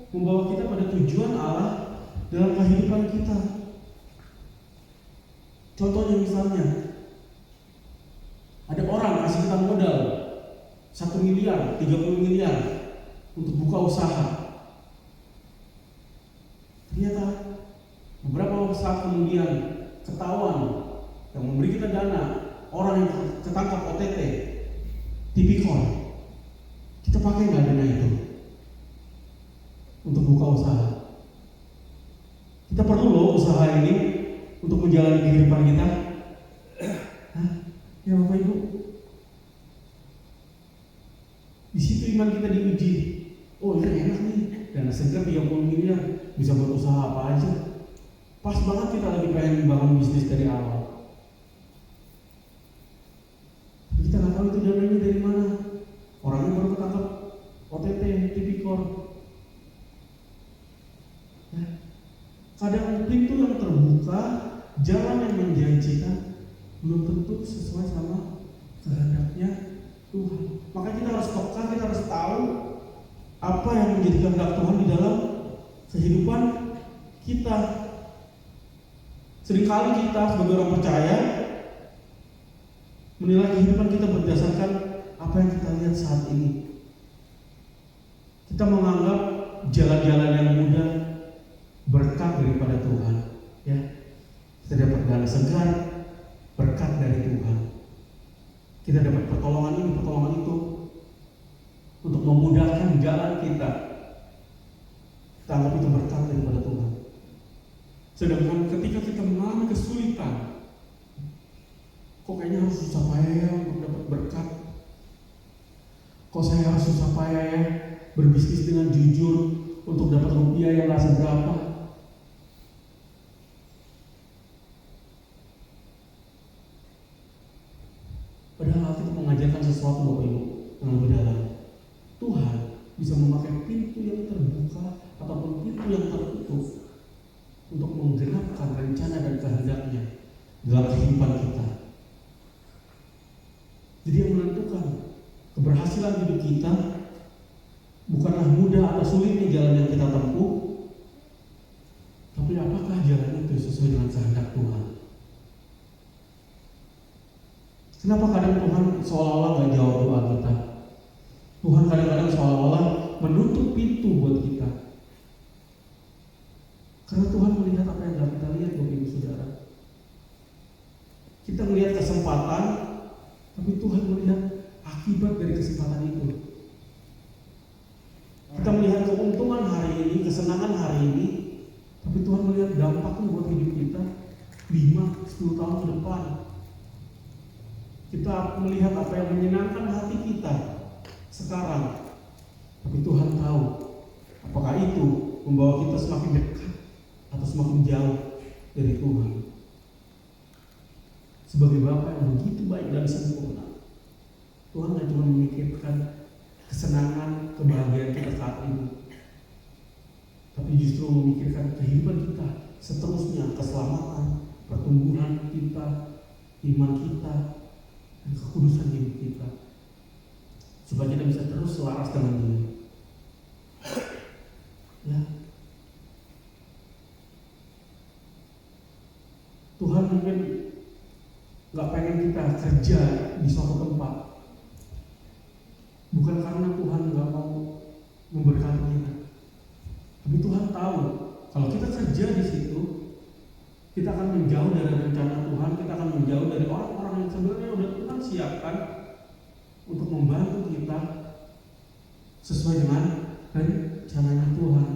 membawa kita pada tujuan Allah dalam kehidupan kita. Contohnya misalnya, ada orang kasih kita modal 1 miliar, 30 miliar untuk buka usaha. Ternyata beberapa saat kemudian ketahuan yang memberi kita dana orang yang ketangkap OTT, tipikor. Kita pakai nggak dana itu untuk buka usaha? Kita perlu loh usaha ini untuk menjalani kehidupan kita. Hah? Ya Bapak Ibu, di situ iman kita diuji. segar 30 miliar bisa buat usaha apa aja. Pas banget kita lagi pengen bangun bisnis dari awal. Kita nggak tahu itu dananya dari mana. Orangnya baru ketangkap OTT, tipikor. Ya. Kadang pintu yang terbuka, jalan yang menjanjikan belum tentu sesuai sama kehendaknya Tuhan. Makanya kita harus peka, kita harus tahu apa yang menjadi kehendak Tuhan di dalam kehidupan kita. Seringkali kita sebagai orang percaya menilai kehidupan kita berdasarkan apa yang kita lihat saat ini. Kita menganggap jalan-jalan yang mudah berkat daripada Tuhan, ya. Kita dapat udara segar, berkat dari Tuhan. Kita dapat pertolongan ini, pertolongan itu untuk memudahkan jalan kita. Kita anggap itu berkat daripada Tuhan. Sedangkan ketika kita mengalami kesulitan, kok kayaknya harus susah payah ya untuk dapat berkat. Kok saya harus susah payah ya berbisnis dengan jujur untuk dapat rupiah yang gak seberapa. Padahal kita mengajarkan sesuatu Bapak Ibu yang lebih dalam. Tuhan bisa memakai pintu yang terbuka ataupun pintu yang tertutup untuk menggenapkan rencana dan kehendaknya dalam kehidupan kita. Jadi yang menentukan keberhasilan hidup kita bukanlah mudah atau sulitnya jalan yang kita tempuh, tapi apakah jalan itu sesuai dengan kehendak Tuhan. Kenapa kadang Tuhan seolah-olah gak jawab doa kita? Tuhan kadang-kadang seolah-olah menutup pintu buat kita. Karena Tuhan melihat apa yang gak kita lihat, Bapak Ibu Saudara. Kita melihat kesempatan, tapi Tuhan melihat akibat dari kesempatan itu. Kita melihat keuntungan hari ini, kesenangan hari ini, tapi Tuhan melihat dampaknya buat hidup kita 5-10 tahun ke depan. Kita melihat apa yang menyenangkan hati kita sekarang, tapi Tuhan tahu apakah itu membawa kita semakin dekat atau semakin jauh dari Tuhan. Sebagai Bapa yang begitu baik dan sempurna, Tuhan tidak cuma memikirkan kesenangan, kebahagiaan kita saat ini, tapi justru memikirkan kehidupan kita seterusnya, keselamatan, pertumbuhan kita, iman kita, dan kekudusan hidup kita, supaya kita bisa terus selaras dengan Dia. Ya, Tuhan mungkin nggak pengen kita kerja di suatu tempat, bukan karena Tuhan nggak mau memberkati kita, tapi Tuhan tahu kalau kita kerja di situ, kita akan menjauh dari rencana Tuhan, kita akan menjauh dari orang-orang yang sebenarnya udah Tuhan siapkan untuk membantu kita sesuai dengan rencananya Tuhan.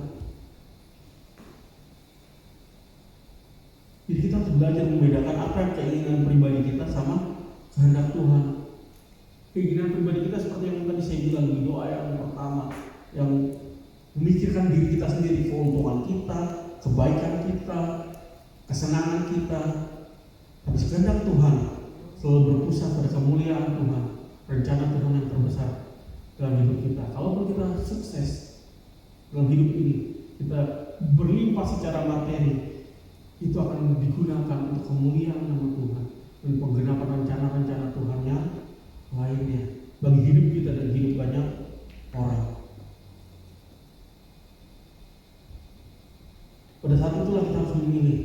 Jadi kita harus belajar membedakan apa yang keinginan pribadi kita sama kehendak Tuhan. Keinginan pribadi kita seperti yang tadi saya bilang di doa yang pertama, yang memikirkan diri kita sendiri, keuntungan kita, kebaikan kita, kesenangan kita. Tapi kehendak Tuhan selalu berpusat pada kemuliaan Tuhan, rencana Tuhan yang terbesar dalam hidup kita. Kalaupun kita sukses dalam hidup ini, kita berlimpah secara materi, itu akan digunakan untuk kemuliaan nama Tuhan dan penggenapan rencana-rencana Tuhan yang lainnya bagi hidup kita dan hidup banyak orang. Pada saat itulah kita harus memilih,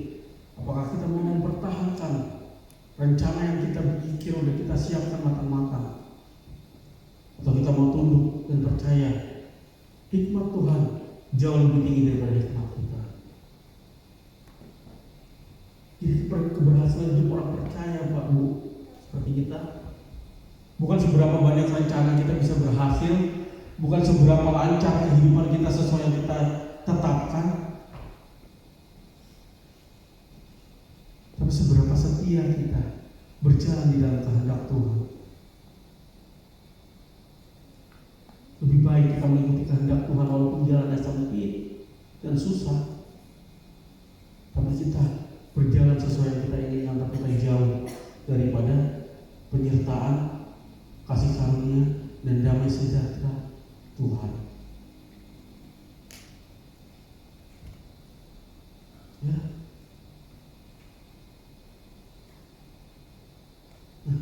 apakah kita mau mempertahankan rencana yang kita pikir udah kita siapkan matang-matang, atau kita mau tunduk dan percaya hikmat Tuhan jauh lebih tinggi daripada hikmat kita. Jadi keberhasilan hidup orang percaya, Pak Bu, seperti kita, bukan seberapa banyak rencana kita bisa berhasil, bukan seberapa lancar kehidupan kita sesuai yang kita tetapkan, tapi seberapa setia kita berjalan di dalam kehendak Tuhan. Lebih baik kita mengikuti kehendak Tuhan walaupun jalannya sempit, dan susah. Tapi kita berjalan sesuai yang kita inginkan, tapi kita jauh daripada penyertaan, kasih karunia, dan damai sejahtera Tuhan. Ya. Nah,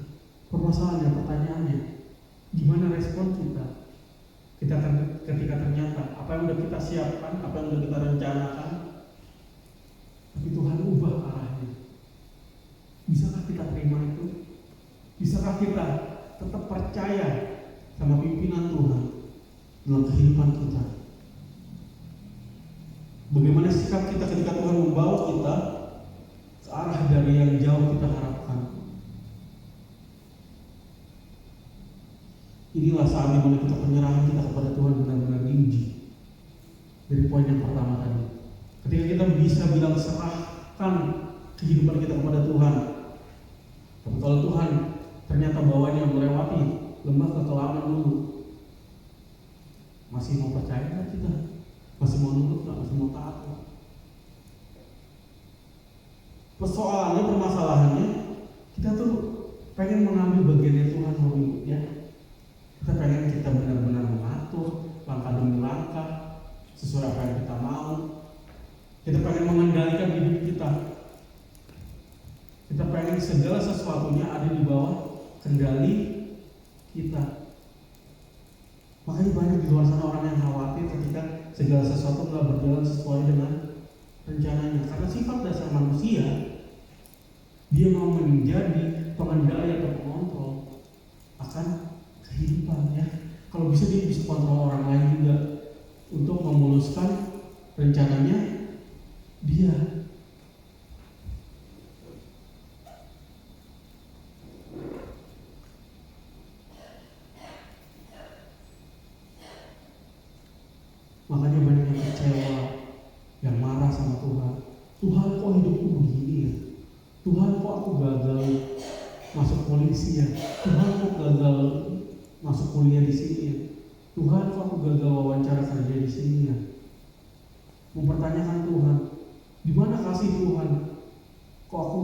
permasalahannya, pertanyaannya, gimana respon kita? Ketika ternyata apa yang sudah kita siapkan, apa yang sudah kita rencanakan, tapi Tuhan ubah arahnya. Bisakah kita terima itu? Bisakah kita tetap percaya sama pimpinan Tuhan dalam kehidupan kita? Bagaimana sikap kita ketika Tuhan membawa kita ke arah dari yang jauh kita harapkan? Inilah saat dimana kita penyerahan kita kepada Tuhan benar-benar diuji. Dari poin yang pertama tadi, ketika kita bisa bilang serahkan kehidupan kita kepada Tuhan. Tapi kalau Tuhan ternyata bawanya melewati lembah kekelaman dulu, masih mau percaya nggak kita? Masih mau nurut nggak? Masih mau taat nggak? Persoalannya, permasalahannya, kita tuh pengen mengambil bagiannya Tuhan mau ya. Kita pengen kita benar-benar mengatur langkah demi langkah sesuai apa yang kita mau. Kita pengen mengendalikan hidup kita. Kita pengen segala sesuatunya ada di bawah kendali kita. Makanya banyak di luar sana orang yang khawatir ketika segala sesuatu nggak berjalan sesuai dengan rencananya. Karena sifat dasar manusia, dia mau menjadi pengendali atau pengontrol akan kehidupan ya. Kalau bisa dia bisa kontrol orang lain juga untuk memuluskan rencananya dia. Makanya banyak yang kecewa, yang marah sama Tuhan. Tuhan, kok hidupku begini ya? Tuhan, kok aku gagal masuk polisi ya? Tuhan, kok gagal masuk kuliah di sini ya? Tuhan, kok aku gagal wawancara kerja di sini ya? Mempertanyakan Tuhan, di mana kasih Tuhan? Kok aku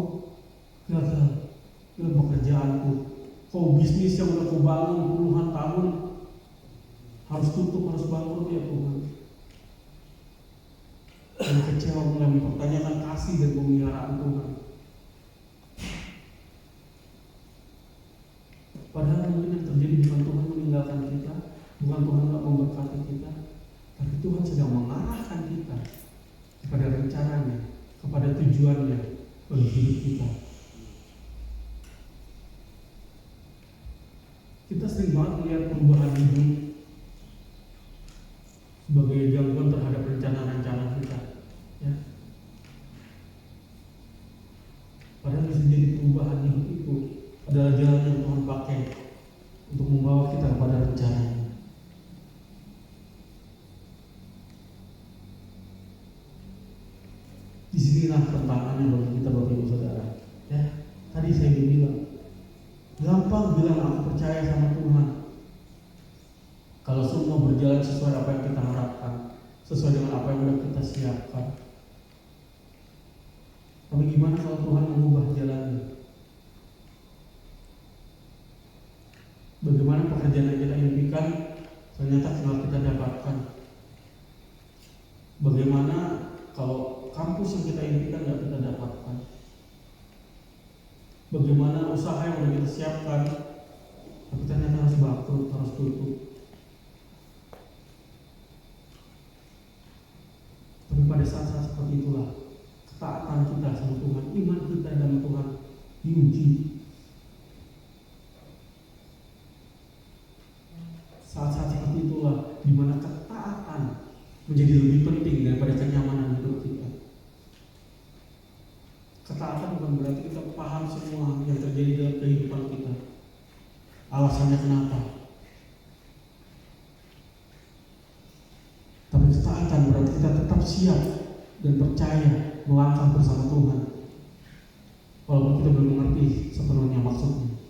gagal dalam pekerjaanku? Kok bisnis yang udah aku bangun puluhan tahun harus tutup, harus bangkrut ya Tuhan? Dan kecewa mulai mempertanyakan kasih dan pemeliharaan Tuhan. Padahal mungkin yang terjadi bukan Tuhan meninggalkan kita, bukan Tuhan tidak memberkati kita, tapi Tuhan sedang mengarahkan kita kepada rencananya, kepada tujuannya bagi hidup kita. Kita sering banget melihat perubahan hidup sebagai gangguan terhadap rencana-rencana kita, ya. Padahal bisa jadi perubahan hidup itu adalah jalan yang Tuhan pakai untuk membawa kita kepada rencananya. Disinilah tantangannya bagi kita Bapak Ibu Saudara. Ya, tadi saya bilang, gampang bilang aku percaya sama Tuhan. Kalau semua berjalan sesuai apa yang kita harapkan, sesuai dengan apa yang sudah kita siapkan. Tapi gimana kalau Tuhan mengubah jalannya? Bagaimana pekerjaan yang kita impikan ternyata telah kita dapatkan? Bagaimana kalau kampus yang kita impikan tidak kita dapatkan? Bagaimana usaha yang sudah kita siapkan tapi ternyata harus bangkrut, harus tutup? Tapi pada saat-saat seperti itulah ketaatan kita sama Tuhan, iman kita dalam Tuhan diuji. Saat-saat seperti itulah di mana ketaatan menjadi lebih penting daripada kenyamanan hidup kita. Ketaatan bukan berarti kita paham semua yang terjadi dalam kehidupan kita, alasannya kenapa. Tapi ketaatan berarti kita tetap siap dan percaya melangkah bersama Tuhan, walaupun kita belum mengerti sepenuhnya maksudnya.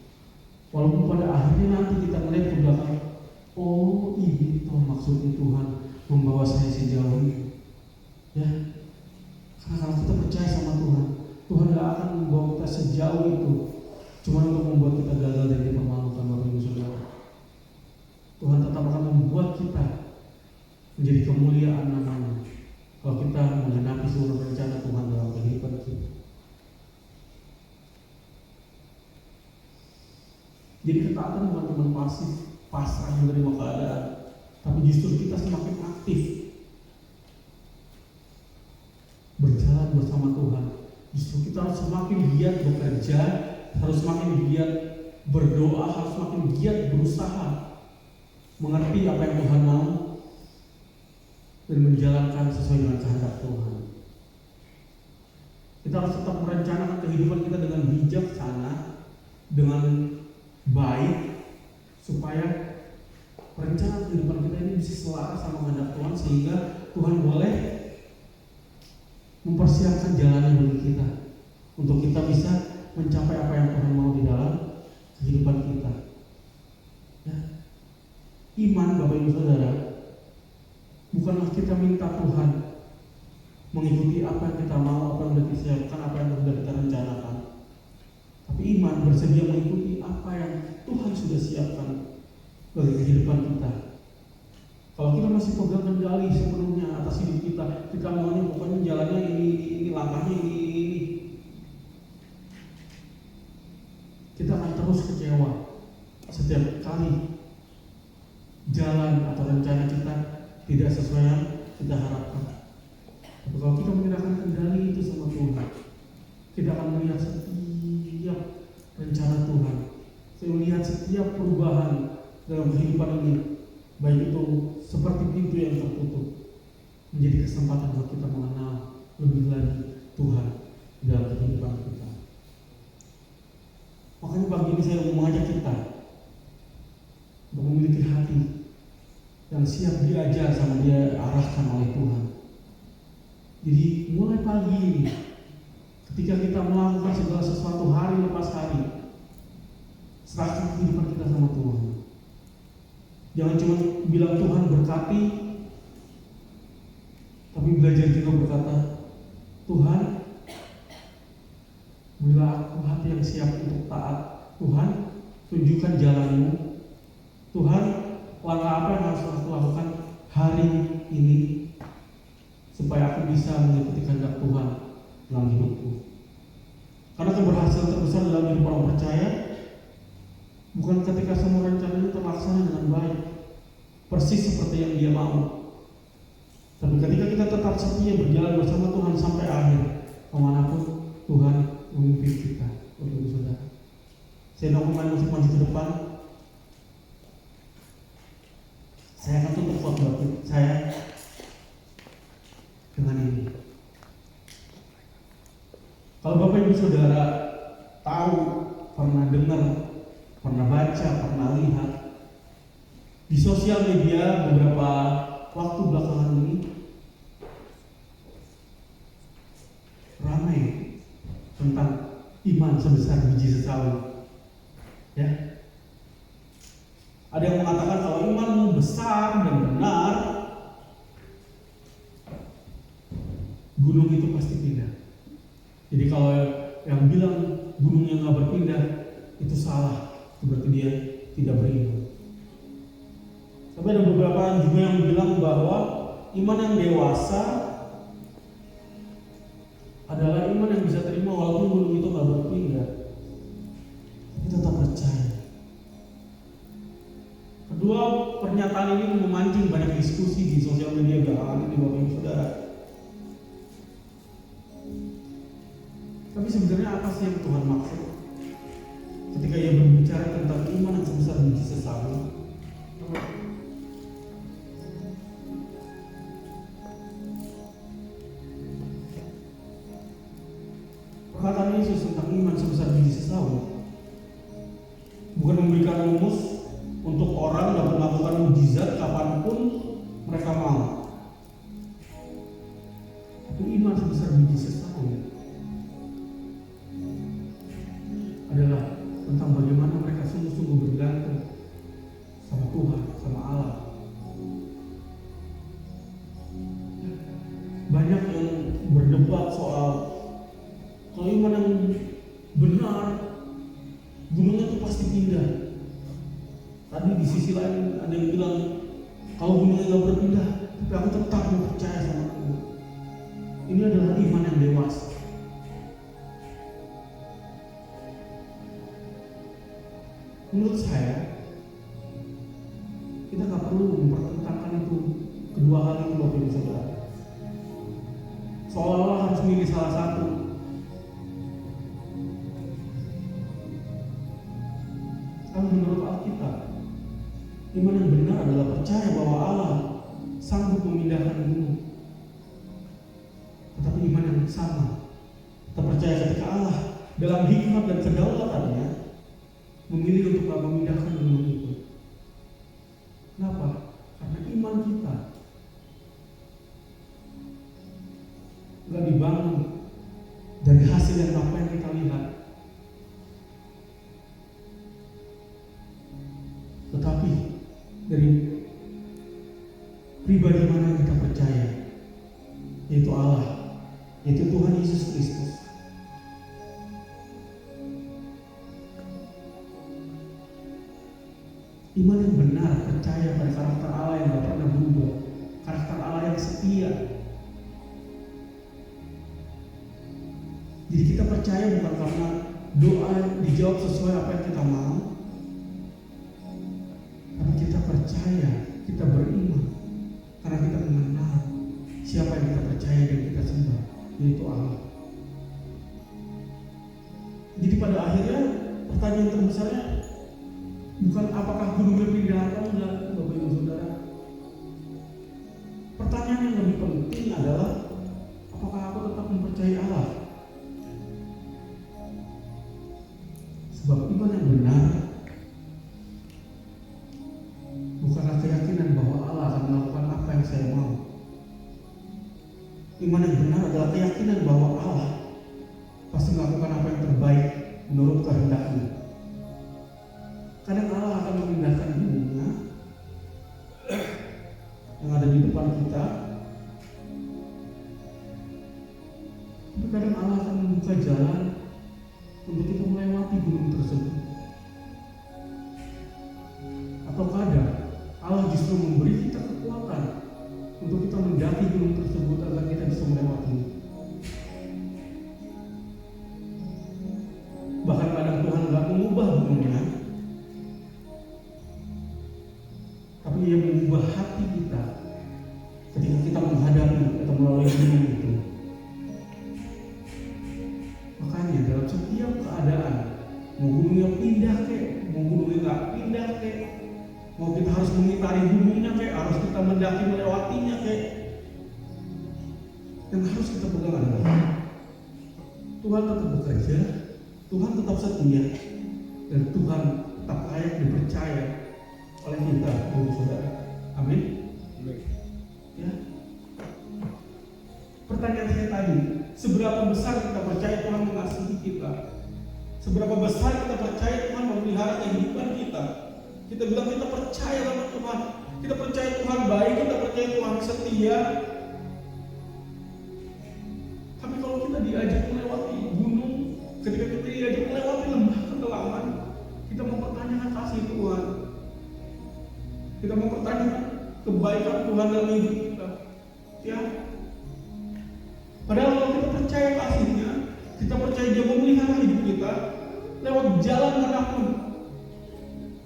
Walaupun pada akhirnya nanti kita melihat ke belakang, oh ini toh maksudnya Tuhan membawa saya sejauh ini. sejauh itu cuma untuk membuat kita gagal dan dipermalukan, Bapak Ibu Saudara. Tuhan tetap akan membuat kita menjadi kemuliaan nama-Nya kalau kita menggenapi seluruh rencana Tuhan dalam kehidupan kita. Jadi ketaatan bukan cuma pasif, pasrah menerima keadaan, tapi justru kita semakin aktif berjalan bersama Tuhan. Justru kita harus semakin giat bekerja, harus semakin giat berdoa, harus semakin giat berusaha mengerti apa yang Tuhan mau dan menjalankan sesuai dengan kehendak Tuhan. Kita harus tetap merencanakan kehidupan kita dengan bijaksana, dengan baik, supaya perencanaan kehidupan kita ini bisa selaras sama kehendak Tuhan, sehingga Tuhan boleh mempersiapkan jalannya bagi kita untuk kita bisa mencapai apa yang Tuhan mau di dalam kehidupan kita. Ya. Iman, Bapak Ibu Saudara, bukanlah kita minta Tuhan mengikuti apa yang kita mau, apa yang sudah disiapkan, apa yang sudah kita rencanakan. Tapi iman bersedia mengikuti apa yang Tuhan sudah siapkan bagi kehidupan kita. Kalau kita masih pegang kendali sepenuhnya atas hidup kita maunya pokoknya jalannya ini, langkahnya ini. Kita akan terus kecewa setiap kali jalan atau rencana kita tidak sesuai yang kita harapkan. Tapi kalau kita menyerahkan kendali itu sama Tuhan, kita akan melihat setiap rencana Tuhan, saya melihat setiap perubahan dalam kehidupan ini, baik itu seperti pintu yang tertutup, menjadi kesempatan buat kita mengenal lebih lagi Tuhan dalam kehidupan kita. Makanya pagi ini saya mau mengajak kita untuk memiliki hati yang siap diajar sama dia arahkan oleh Tuhan. Jadi mulai pagi ini, ketika kita melakukan segala sesuatu hari lepas hari, serahkan kehidupan kita sama Tuhan. Jangan cuma bilang Tuhan berkati, tapi belajar juga berkata, Tuhan, bila aku hati yang siap untuk taat, Tuhan, tunjukkan jalan-Mu. Tuhan, langkah apa yang harus aku lakukan hari ini supaya aku bisa mengikuti kehendak Tuhan dalam hidupku. Karena keberhasilan terbesar dalam hidup orang percaya bukan ketika semua rencananya terlaksana dengan baik, persis seperti yang Dia mau, tapi ketika kita tetap setia berjalan bersama Tuhan sampai akhir, kemanapun Tuhan memimpin kita. Bapak Ibu Saudara, saya mau pemain musik maju ke depan. Saya akan tutup khotbah saya dengan ini. Kalau Bapak Ibu Saudara tahu, pernah dengar, pernah baca, pernah lihat di sosial media beberapa waktu belakangan ini ramai tentang iman sebesar biji sesawi. Ya. Ada yang mengatakan kalau imanmu besar dan benar, gunung itu pasti pindah. Jadi kalau yang bilang gunungnya nggak berpindah, itu salah. Itu berarti dia tidak beriman. Tapi ada beberapa juga yang bilang bahwa iman yang dewasa adalah iman yang bisa terima walaupun gunung itu nggak berpindah, tapi tetap percaya. Kedua, pernyataan ini memancing banyak diskusi di sosial media belakangan ini, Bapak Ibu Saudara. Tapi sebenarnya apa sih yang Tuhan maksud ketika Ia berbicara tentang iman yang sebesar biji sesawi? Perkataan Yesus tentang iman sebesar biji sesawi bukan memberikan rumus untuk orang dapat melakukan mukjizat kapanpun mereka mau. Tapi iman sebesar biji sesawi adalah tentang bagaimana mereka sungguh-sungguh bergantung sama Tuhan, sama Allah. Banyak yang berdebat soal kalau iman yang benar di sisi lain ada yang bilang kalau gunungnya gak berpindah, tapi aku tetap mau percaya sama Tuhan. Ini adalah iman yang dewasa. Menurut saya, kita gak perlu mempertentangkan itu, kedua hal itu, Bapak Ibu Saudara. Seolah-olah harus milih salah satu. Kalau menurut Alkitab, iman yang benar adalah percaya bahwa Allah sanggup memindahkan gunung. Tetapi iman yang sama, kita percaya ketika Allah dalam hikmat dan kedaulatannya memilih untuk tidak memindahkan gunung itu. Kenapa? Karena iman kita nggak dibangun dari hasil yang apa yang kita lihat, tetapi dari pribadi mana yang kita percaya, yaitu Allah, yaitu Tuhan Yesus Kristus. Iman yang benar percaya pada karakter Allah yang tidak pernah berubah, karakter Allah yang setia. Jadi kita percaya bukan karena doa dijawab sesuai apa yang kita mau, tapi kita percaya, kita beriman karena kita mengenal siapa yang kita percaya dan kita sembah, yaitu Allah. Jadi pada akhirnya pertanyaan terbesarnya bukan apakah gunungnya pindah atau enggak, Bapak Ibu Saudara. Pertanyaan yang lebih penting adalah apakah aku tetap mempercayai Allah? Sebab iman yang benar bukanlah keyakinan bahwa Allah akan melakukan apa yang saya mau. Iman yang benar adalah keyakinan bahwa Allah pasti melakukan apa yang terbaik menurut kehendaknya. Kadang Allah akan memindahkan gunungnya yang ada di depan kita, tapi kadang Allah akan membuka jalan untuk kita melewati gunung tersebut. Atau kadang Allah justru memberi kita kekuatan untuk kita mendaki gunung tersebut agar kita bisa melewatinya. Bahkan kadang Tuhan tidak mengubah gunungnya, tapi Ia mengubah hati kita ketika kita menghadapi atau melalui gunung itu. Makanya dalam setiap keadaan, mau gunungnya pindah mau gunungnya nggak pindah mau kita harus mengitari gunungnya harus kita mendaki melewatinya yang harus kita pegang adalah Tuhan tetap bekerja, Tuhan tetap setia, dan Tuhan tetap layak dipercaya oleh kita, saudara. Amin. Ya. Pertanyaan saya tadi, seberapa besar kita percaya Tuhan mengasihi kita? Seberapa besar kita percaya Tuhan memelihara kehidupan kita? Kita bilang kita percaya sama Tuhan, kita percaya Tuhan baik, kita percaya Tuhan setia. Tapi kalau kita diajak melewati gunung, ketika kita diajak melewati lembah kedalaman, kita mempertanyakan kasih Tuhan. Kita mempertanyakan kebaikan Tuhan dalam hidup kita. Ya. Padahal kalau kita percaya kasih-Nya, kita percaya Dia memelihara hidup kita lewat jalan manapun,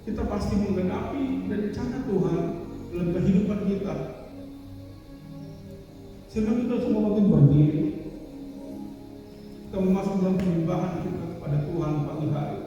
kita pasti menggenapi rencana Tuhan dalam kehidupan kita. Sehingga kita semua makin berdiri, kita masuk dalam penyembahan kita kepada Tuhan pagi hari.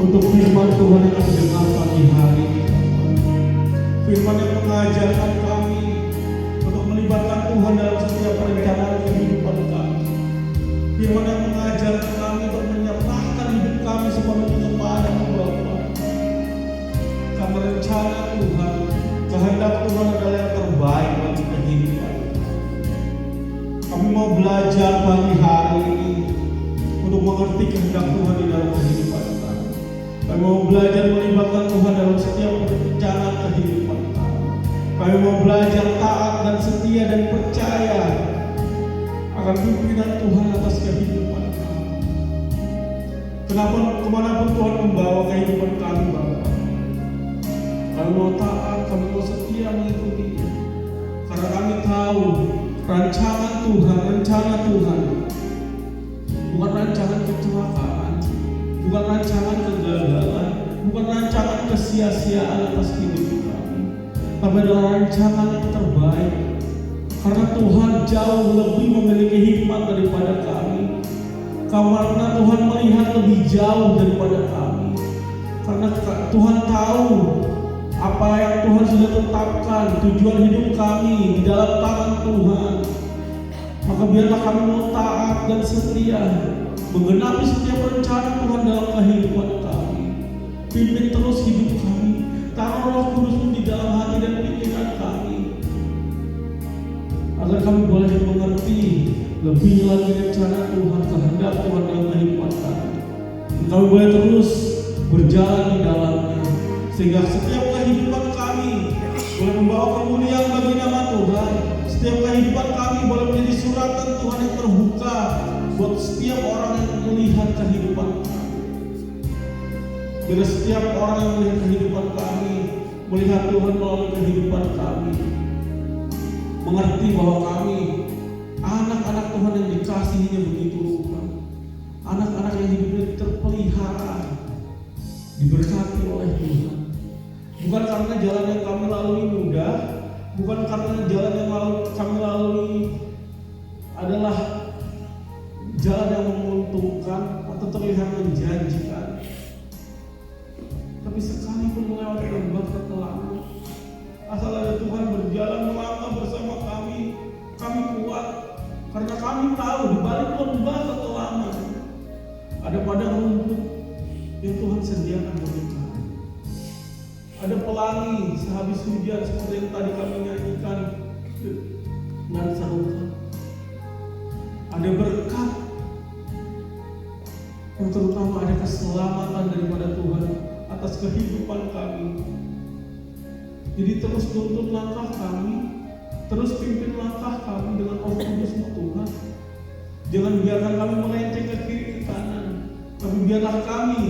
untuk firman Tuhan yang kami dengar pagi hari ini. Firman yang mengajarkan kami untuk melibatkan Tuhan dalam setiap perencanaan kehidupan kami. Firman yang mengajarkan kami untuk menyerahkan hidup kami sepenuhnya kepada-Mu Bapa. Karena rencana Tuhan, kehendak Tuhan adalah yang terbaik bagi kehidupan. Kami mau belajar pagi hari ini untuk mengerti kehendak Tuhan di dalam kehidupan kami. Kami mau belajar melibatkan Tuhan dalam setiap rencana kehidupan kami. Kami mau belajar taat dan setia dan percaya akan pimpinan Tuhan atas kehidupan kami. Kemanapun Tuhan membawa kehidupan kami, Bapak, kami mau taat, kami mau setia mengikuti. Karena kami tahu rancangan Tuhan bukan rancangan kecelakaan, bukan rancangan kegagalan, bukan rancangan kesia-siaan atas hidup kami, tapi adalah rancangan yang terbaik Karena Tuhan jauh lebih memiliki hikmat daripada kami. Karena Tuhan melihat lebih jauh daripada kami. Karena Tuhan tahu apa yang Tuhan sudah tetapkan, tujuan hidup kami di dalam tangan Tuhan. Maka biarlah kami mau taat dan setia, menggenapi setiap rencana Tuhan dalam kehidupan kami. Pimpin terus hidup kami. Taruh Roh Kudus-Mu di dalam hati dan pikiran kami, agar kami boleh mengerti lebih lagi rencana Tuhan, kehendak Tuhan dalam kehidupan kami. Dan kami boleh terus berjalan di dalamnya, sehingga setiap kehidupan kami boleh membawa kemuliaan bagi nama Tuhan. Setiap kehidupan kami boleh menjadi suratan Tuhan yang terbuka buat setiap orang yang melihat kehidupan kami. Bila setiap orang yang melihat kehidupan kami, melihat Tuhan melalui kehidupan kami, mengerti bahwa kami anak-anak Tuhan yang dikasihinya begitu rupa, anak-anak yang hidupnya terpelihara, diberkati oleh Tuhan. Bukan karena jalan yang kami lalui mudah, bukan karena jalan yang kami lalui adalah jalan yang menguntungkan atau terlihat menjanjikan, tapi sekalipun melewati lembah kekelaman, asal ada Tuhan berjalan melangkah bersama kami, kami kuat. Karena kami tahu di balik lembah kekelaman ada padang rumput yang Tuhan sediakan bagi kami. Ada pelangi sehabis hujan seperti yang tadi kami nyanyikan dan serukan. Ada berkat yang terutama ada keselamatan daripada Tuhan atas kehidupan kami. Jadi terus tuntun langkah kami, terus pimpin langkah kami dengan Roh Kudus-Mu Tuhan. Jangan biarkan kami melenceng ke kiri ke kanan, tapi biarlah kami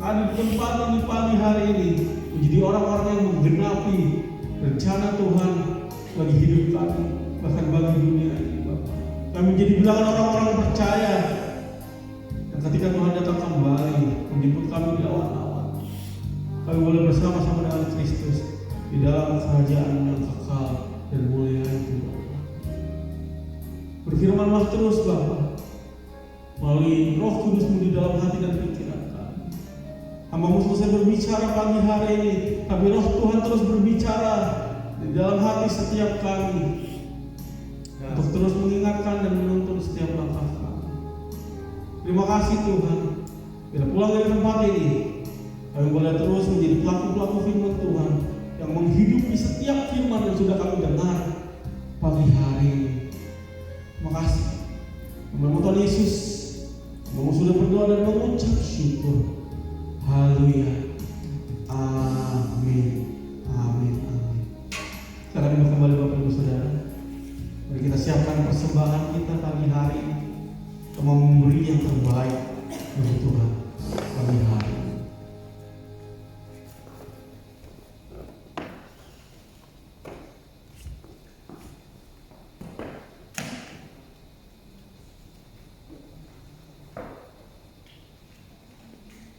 ada di tempat ini pagi hari ini menjadi orang-orang yang menggenapi rencana Tuhan bagi hidup kami, bahkan bagi dunia ini, Bapak. Kami menjadi bilangan orang-orang percaya, dan ketika Tuhan datang kembali menjemput kami di awan-awan, kami boleh bersama-sama dengan Kristus di dalam kerajaan yang kekal dan mulia itu, Bapak. Berfirmanlah terus, Bapak, melalui Roh Kudus-Mu di dalam hati dan pikiran kami. Hamba-Mu selesai berbicara pagi hari ini, tapi Roh Tuhan terus berbicara di dalam hati setiap kami, untuk terus mengingatkan dan menuntun setiap langkah kami. Terima kasih Tuhan. Bila pulang dari tempat ini, kami boleh terus menjadi pelaku-pelaku firman Tuhan yang menghidupi setiap firman yang sudah kami dengar pagi hari ini. Terima kasih. Nama Tuhan Yesus, kami sudah berdoa dan mengucap syukur. Haleluya. Amin. Amin. Amin. Sekarang kita kembali Bapak Ibu Saudara. Mari kita siapkan persembahan kita pagi hari ini, untuk memberi yang terbaik bagi Tuhan pagi hari ini.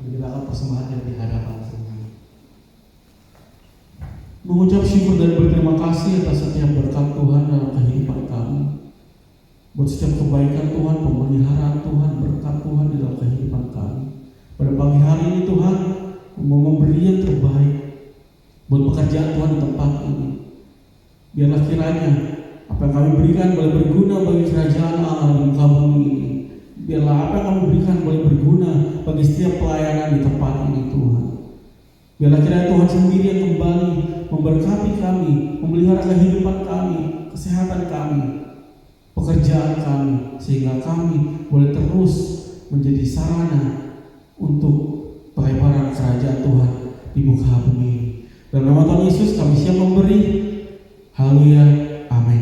Menjelaskan persembahan yang di hadapan Tuhan. Mengucap syukur dan berterima kasih atas setiap berkat Tuhan dalam kehidupan kami. Buat setiap kebaikan Tuhan, pemeliharaan Tuhan, berkat Tuhan di dalam kehidupan kami. Pada pagi hari ini Tuhan mau memberi yang terbaik buat pekerjaan Tuhan di tempat ini. Biarlah kiranya apa yang kami berikan boleh berguna bagi kerajaan Allah di muka bumi ini. Biarlah apa yang kami berikan boleh berguna bagi setiap pelayanan di tempat ini Tuhan. Biarlah kiranya Tuhan sendiri yang kembali memberkati kami, memelihara kehidupan kami, kesehatan kami, pekerjaan kami, sehingga kami boleh terus menjadi sarana untuk pelebaran kerajaan Tuhan di muka bumi ini. Dalam nama Tuhan Yesus kami siap memberi. Haleluya. Amin.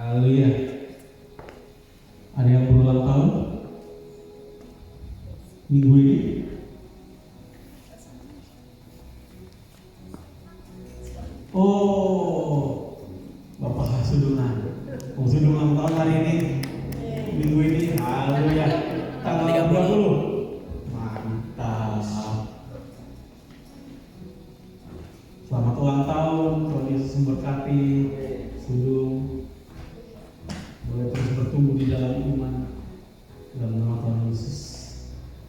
Haleluya. Ada yang berulang tahun minggu ini? Oh, Bapak Sudungan. Sudungan tahun hari ini, minggu ini, haleluya. Tanggal 30. Mantap. Selamat ulang tahun, Tuhan Yesus memberkati. Sudung boleh terus bertumbuh di dalam iman dalam nama Tuhan Yesus.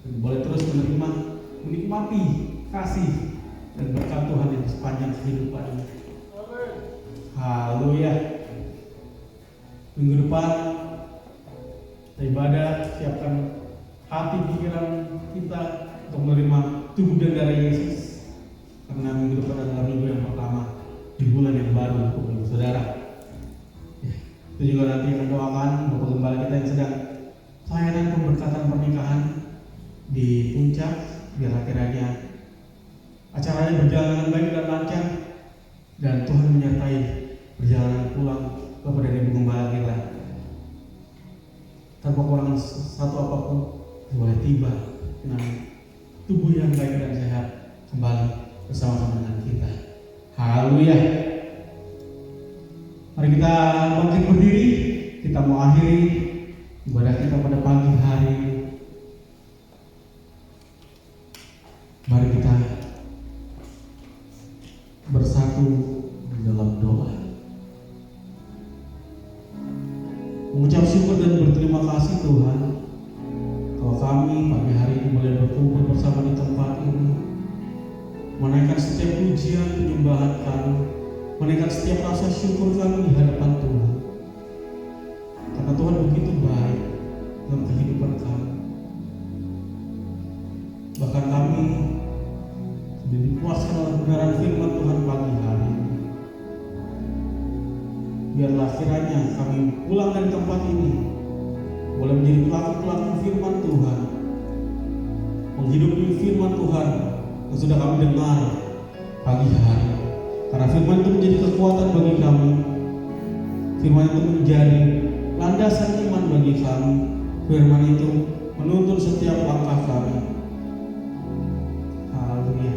Dan boleh terus menikmati kasih dan berkat Tuhan yang sepanjang kehidupannya. Haleluya. Minggu depan kita ibadah, siapkan hati pikiran kita untuk menerima tubuh dan darah Yesus. Karena minggu depan adalah minggu yang pertama di bulan yang baru untuk saudara. Itu juga nanti akan doakan Bapak Gembala kita yang sedang pelayanan pemberkatan pernikahan di Puncak, biar kiranya acaranya berjalan dengan baik dan lancar, dan Tuhan menyertai perjalanan pulang Bapak dan Ibu Gembala kita tanpa kurang satu apapun, boleh tiba dengan tubuh yang baik dan sehat kembali bersama-sama dengan kita. Haleluya. Mari kita bangkit berdiri, kita mau akhiri ibadah kita pada pagi hari ini. Mari kita bersatu di dalam doa, mengucap syukur dan berterima kasih Tuhan, kalau kami pagi hari ini boleh berkumpul bersama di tempat ini, menaikkan setiap pujian penyembahan kami, menaikkan setiap rasa syukur kami di hadapan Tuhan, karena Tuhan begitu baik dalam kehidupan kami. Bahkan kami sudah dipuaskan oleh kebenaran firman Tuhan pagi hari ini. Biarlah kiranya kami pulang dari tempat ini boleh menjadi pelaku-pelaku firman Tuhan, menghidupi firman Tuhan yang sudah kami dengar pagi hari. Karena firman itu menjadi kekuatan bagi kami, firman itu menjadi landasan iman bagi kami, firman itu menuntun setiap langkah kami. Haleluya.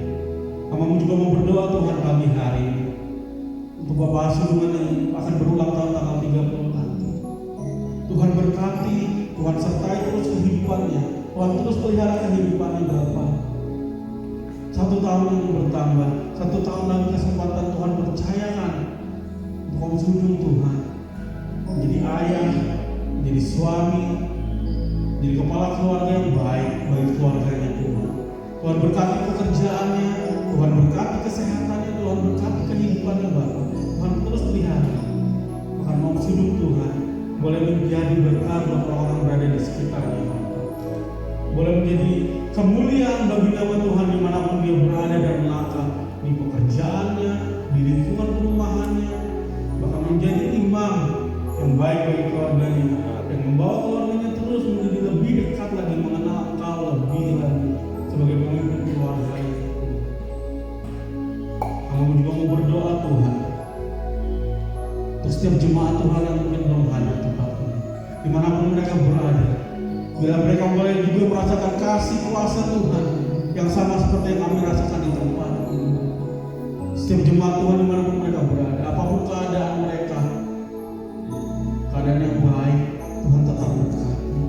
Kami juga mau berdoa Tuhan pagi hari ini untuk Bapak Sudungan yang akan berulang tahun tanggal 30 nanti. Tuhan berkati, Tuhan sertai terus kehidupannya, Tuhan terus pelihara kehidupannya Bapak. 1 tahun yang bertambah, 1 tahun lagi kesempatan Tuhan percayakan untuk Om Sudung Tuhan menjadi ayah, menjadi suami, menjadi kepala keluarga yang baik bagi keluarganya Tuhan. Tuhan berkati pekerjaannya, Tuhan berkati kesehatannya, Tuhan berkati kehidupannya Bapak. Tuhan terus pelihara. Bahkan Om Sudung Tuhan boleh menjadi berkat buat orang-orang berada di sekitarnya Bapak. Boleh menjadi kemuliaan bagi nama Tuhan dimanapun dia berada dan melangkah, di pekerjaannya, di lingkungan perumahannya, bahkan menjadi imam yang baik bagi keluarganya dan membawa keluarganya terus menjadi lebih dekat lagi, mengenal Engkau lebih lagi sebagai pemimpin keluarganya. Kami juga mau berdoa Tuhan untuk setiap jemaat Tuhan yang mungkin belum hadir di tempat ini, dimanapun mereka berada. Bila mereka boleh juga merasakan kasih kuasa Tuhan yang sama seperti yang kami rasakan di tempat ini. Setiap jemaat Tuhan dimanapun mereka berada, apapun keadaan mereka, keadaan yang baik, Tuhan tetap berkati.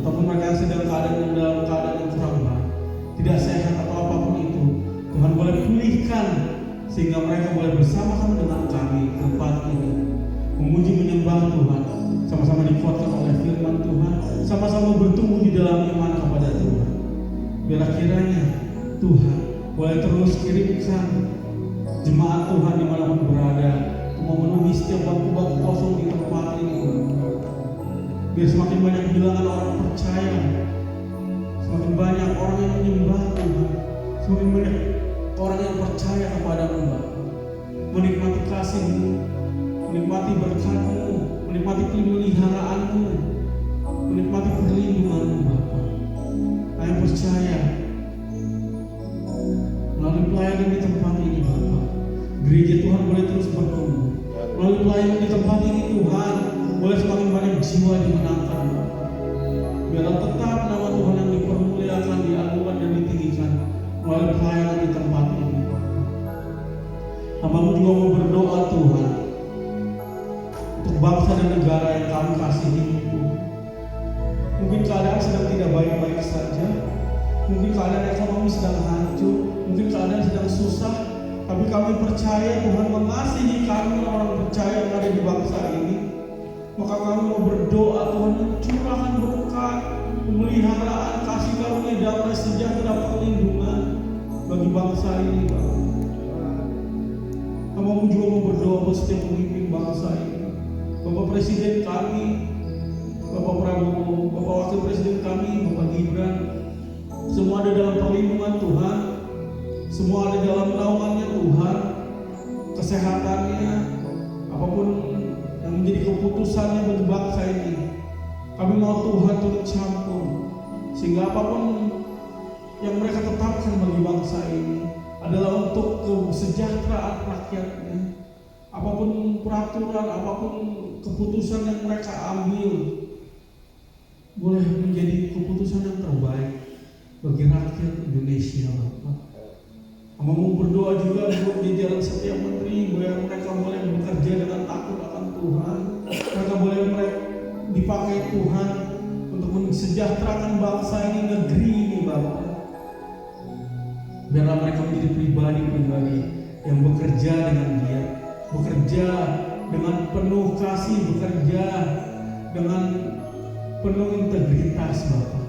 Ataupun mereka yang sedang dalam keadaan yang kurang baik, tidak sehat atau apapun itu, Tuhan boleh pulihkan sehingga mereka boleh bersama-sama dengan kami di tempat ini, memuji menyembah Tuhan, sama-sama dikuatkan oleh firman Tuhan, sama-sama bertumbuh di dalam iman kepada Tuhan. Biarlah kiranya Tuhan boleh terus kirimkan jemaat Tuhan dimanapun berada untuk memenuhi setiap bangku-bangku kosong di tempat ini. Biar semakin banyak bilangan orang percaya, semakin banyak orang yang menyembah Tuhan, semakin banyak orang yang percaya kepada-Mu Bapa, menikmati kasih-Mu, menikmati berkat-Mu, menikmati peliharaanmu, menikmati perlindunganmu Bapa. Kami percaya melalui pelayanan di tempat ini Bapa, gereja Tuhan boleh terus bertumbuh. Melalui pelayanan di tempat ini Tuhan boleh semakin banyak jiwa dimenangkan Bapa. Biarlah tetap nama Tuhan yang dipermuliakan, diagungkan dan ditinggikan melalui pelayanan di tempat ini Bapa. Hamba-Mu juga mau berdoa Tuhan untuk bangsa dan negara yang kami kasihi itu. Mungkin keadaan sedang tidak baik-baik saja, mungkin keadaan ekonomi sedang hancur, mungkin keadaan sedang susah, tapi kami percaya Tuhan mengasihi kami orang percaya yang ada di bangsa ini. Maka kami mau berdoa Tuhan mencurahkan berkat, pemeliharaan, kasih karunia, damai sejahtera, perlindungan bagi bangsa ini, Bapak. Hamba-Mu juga mau berdoa buat setiap pemimpin bangsa ini, Bapak Presiden kami, Bapak Prabowo, Bapak Wakil Presiden kami, Bapak Gibran, semua ada dalam perlindungan Tuhan, semua ada dalam naungannya Tuhan, kesehatannya, apapun yang menjadi keputusannya bagi bangsa ini, kami mau Tuhan turut campur, sehingga apapun yang mereka tetapkan bagi bangsa ini adalah untuk kesejahteraan rakyatnya. Apapun peraturan, apapun keputusan yang mereka ambil, boleh menjadi keputusan yang terbaik bagi rakyat Indonesia, Bapak. Mau berdoa juga buat jajaran setiap menteri, biar mereka boleh bekerja dengan takut akan Tuhan. Mereka boleh dipakai Tuhan untuk mensejahterakan bangsa ini, negeri ini, Bapak. Biarlah mereka menjadi pribadi-pribadi yang bekerja dengan giat, bekerja dengan penuh kasih, bekerja dengan penuh integritas, Bapak.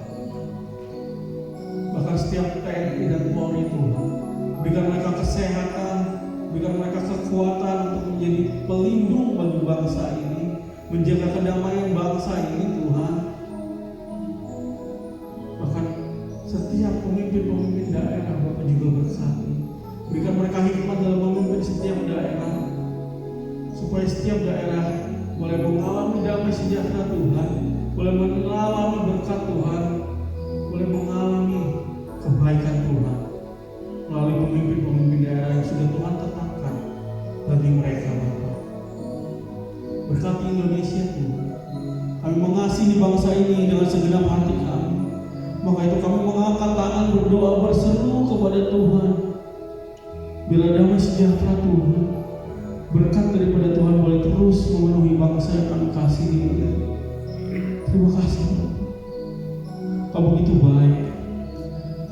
Bahkan setiap TNI dan Polri Tuhan, berikan mereka kesehatan, berikan mereka kekuatan untuk menjadi pelindung bagi bangsa ini, menjaga kedamaian bangsa ini, Tuhan. Bahkan setiap pemimpin-pemimpin daerah Bapak juga berkati, berikan mereka hikmat dalam memimpin setiap daerah, supaya setiap daerah boleh mengalami damai sejahtera Tuhan, boleh mengalami berkat Tuhan, boleh mengalami kebaikan Tuhan melalui pemimpin-pemimpin daerah yang sudah Tuhan tetapkan bagi mereka, Bapak. Berkati Indonesia Tuhan. Kami mengasihi bangsa ini dengan segenap hati kami. Maka itu kami mengangkat tangan berdoa berseru kepada Tuhan. Bila damai sejahtera Tuhan, berkat daripada Tuhan boleh terus memenuhi bangsa yang kami kasihi ini. Terima kasih, Bapak. Kau begitu baik.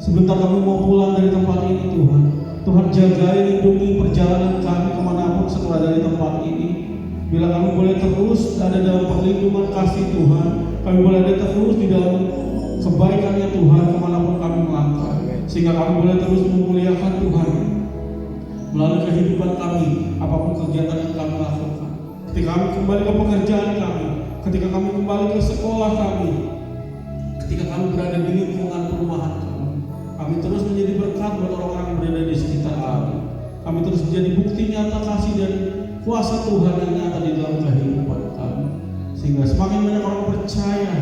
Sebentar kami mau pulang dari tempat ini, Tuhan. Tuhan jagai, lindungi perjalanan kami kemanapun setelah dari tempat ini. Bila kami boleh terus ada dalam perlindungan kasih Tuhan, kami boleh ada terus di dalam kebaikannya Tuhan kemanapun kami melangkah, sehingga kami boleh terus memuliakan Tuhan melalui kehidupan kami, apapun kegiatan yang kami lakukan. Ketika kami kembali ke pekerjaan kami, ketika kami kembali ke sekolah kami, ketika kami berada di lingkungan perumahan kami terus menjadi berkat buat orang-orang yang berada di sekitar kami. Kami terus menjadi bukti nyata kasih dan kuasa Tuhan yang nyata di dalam kehidupan kami, sehingga semakin banyak orang percaya,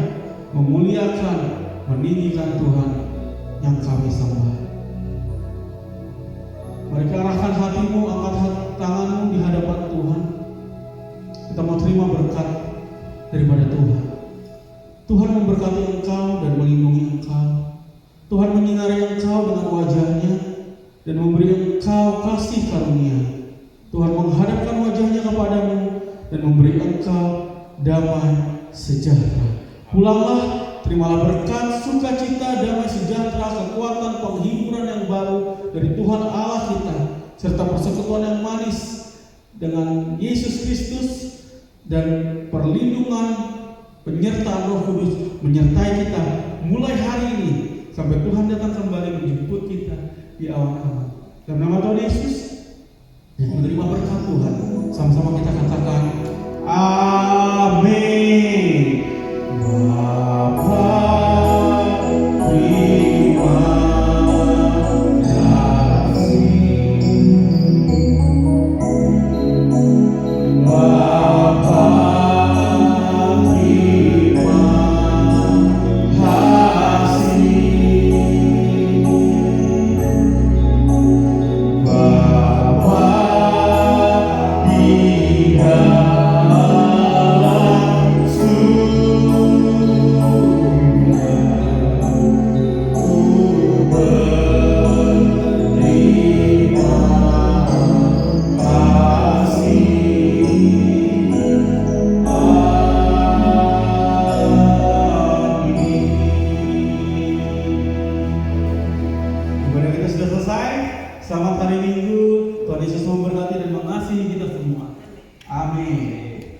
memuliakan, meninggikan Tuhan yang kami sembah. Mari arahkan hatimu, angkat tanganmu di hadapan Tuhan. Kita mau terima berkat daripada Tuhan. Tuhan memberkati engkau dan melindungi engkau. Tuhan menyinari engkau dengan wajahnya dan memberi engkau kasih karunia. Tuhan menghadapkan wajahnya kepadamu dan memberi engkau damai sejahtera. Pulanglah, terimalah berkat, sukacita, damai sejahtera, kekuatan, penghiburan yang baru dari Tuhan Allah kita, serta persekutuan yang manis dengan Yesus Kristus dan perlindungan penyertaan Roh Kudus menyertai kita mulai hari ini sampai Tuhan datang kembali menjemput kita di awan-awan. Dalam nama Tuhan Yesus, menerima berkat Tuhan. Sama-sama kita katakan, amin. Bapa, terima kasih. Bapa, terima kasih. Bapa, Amin.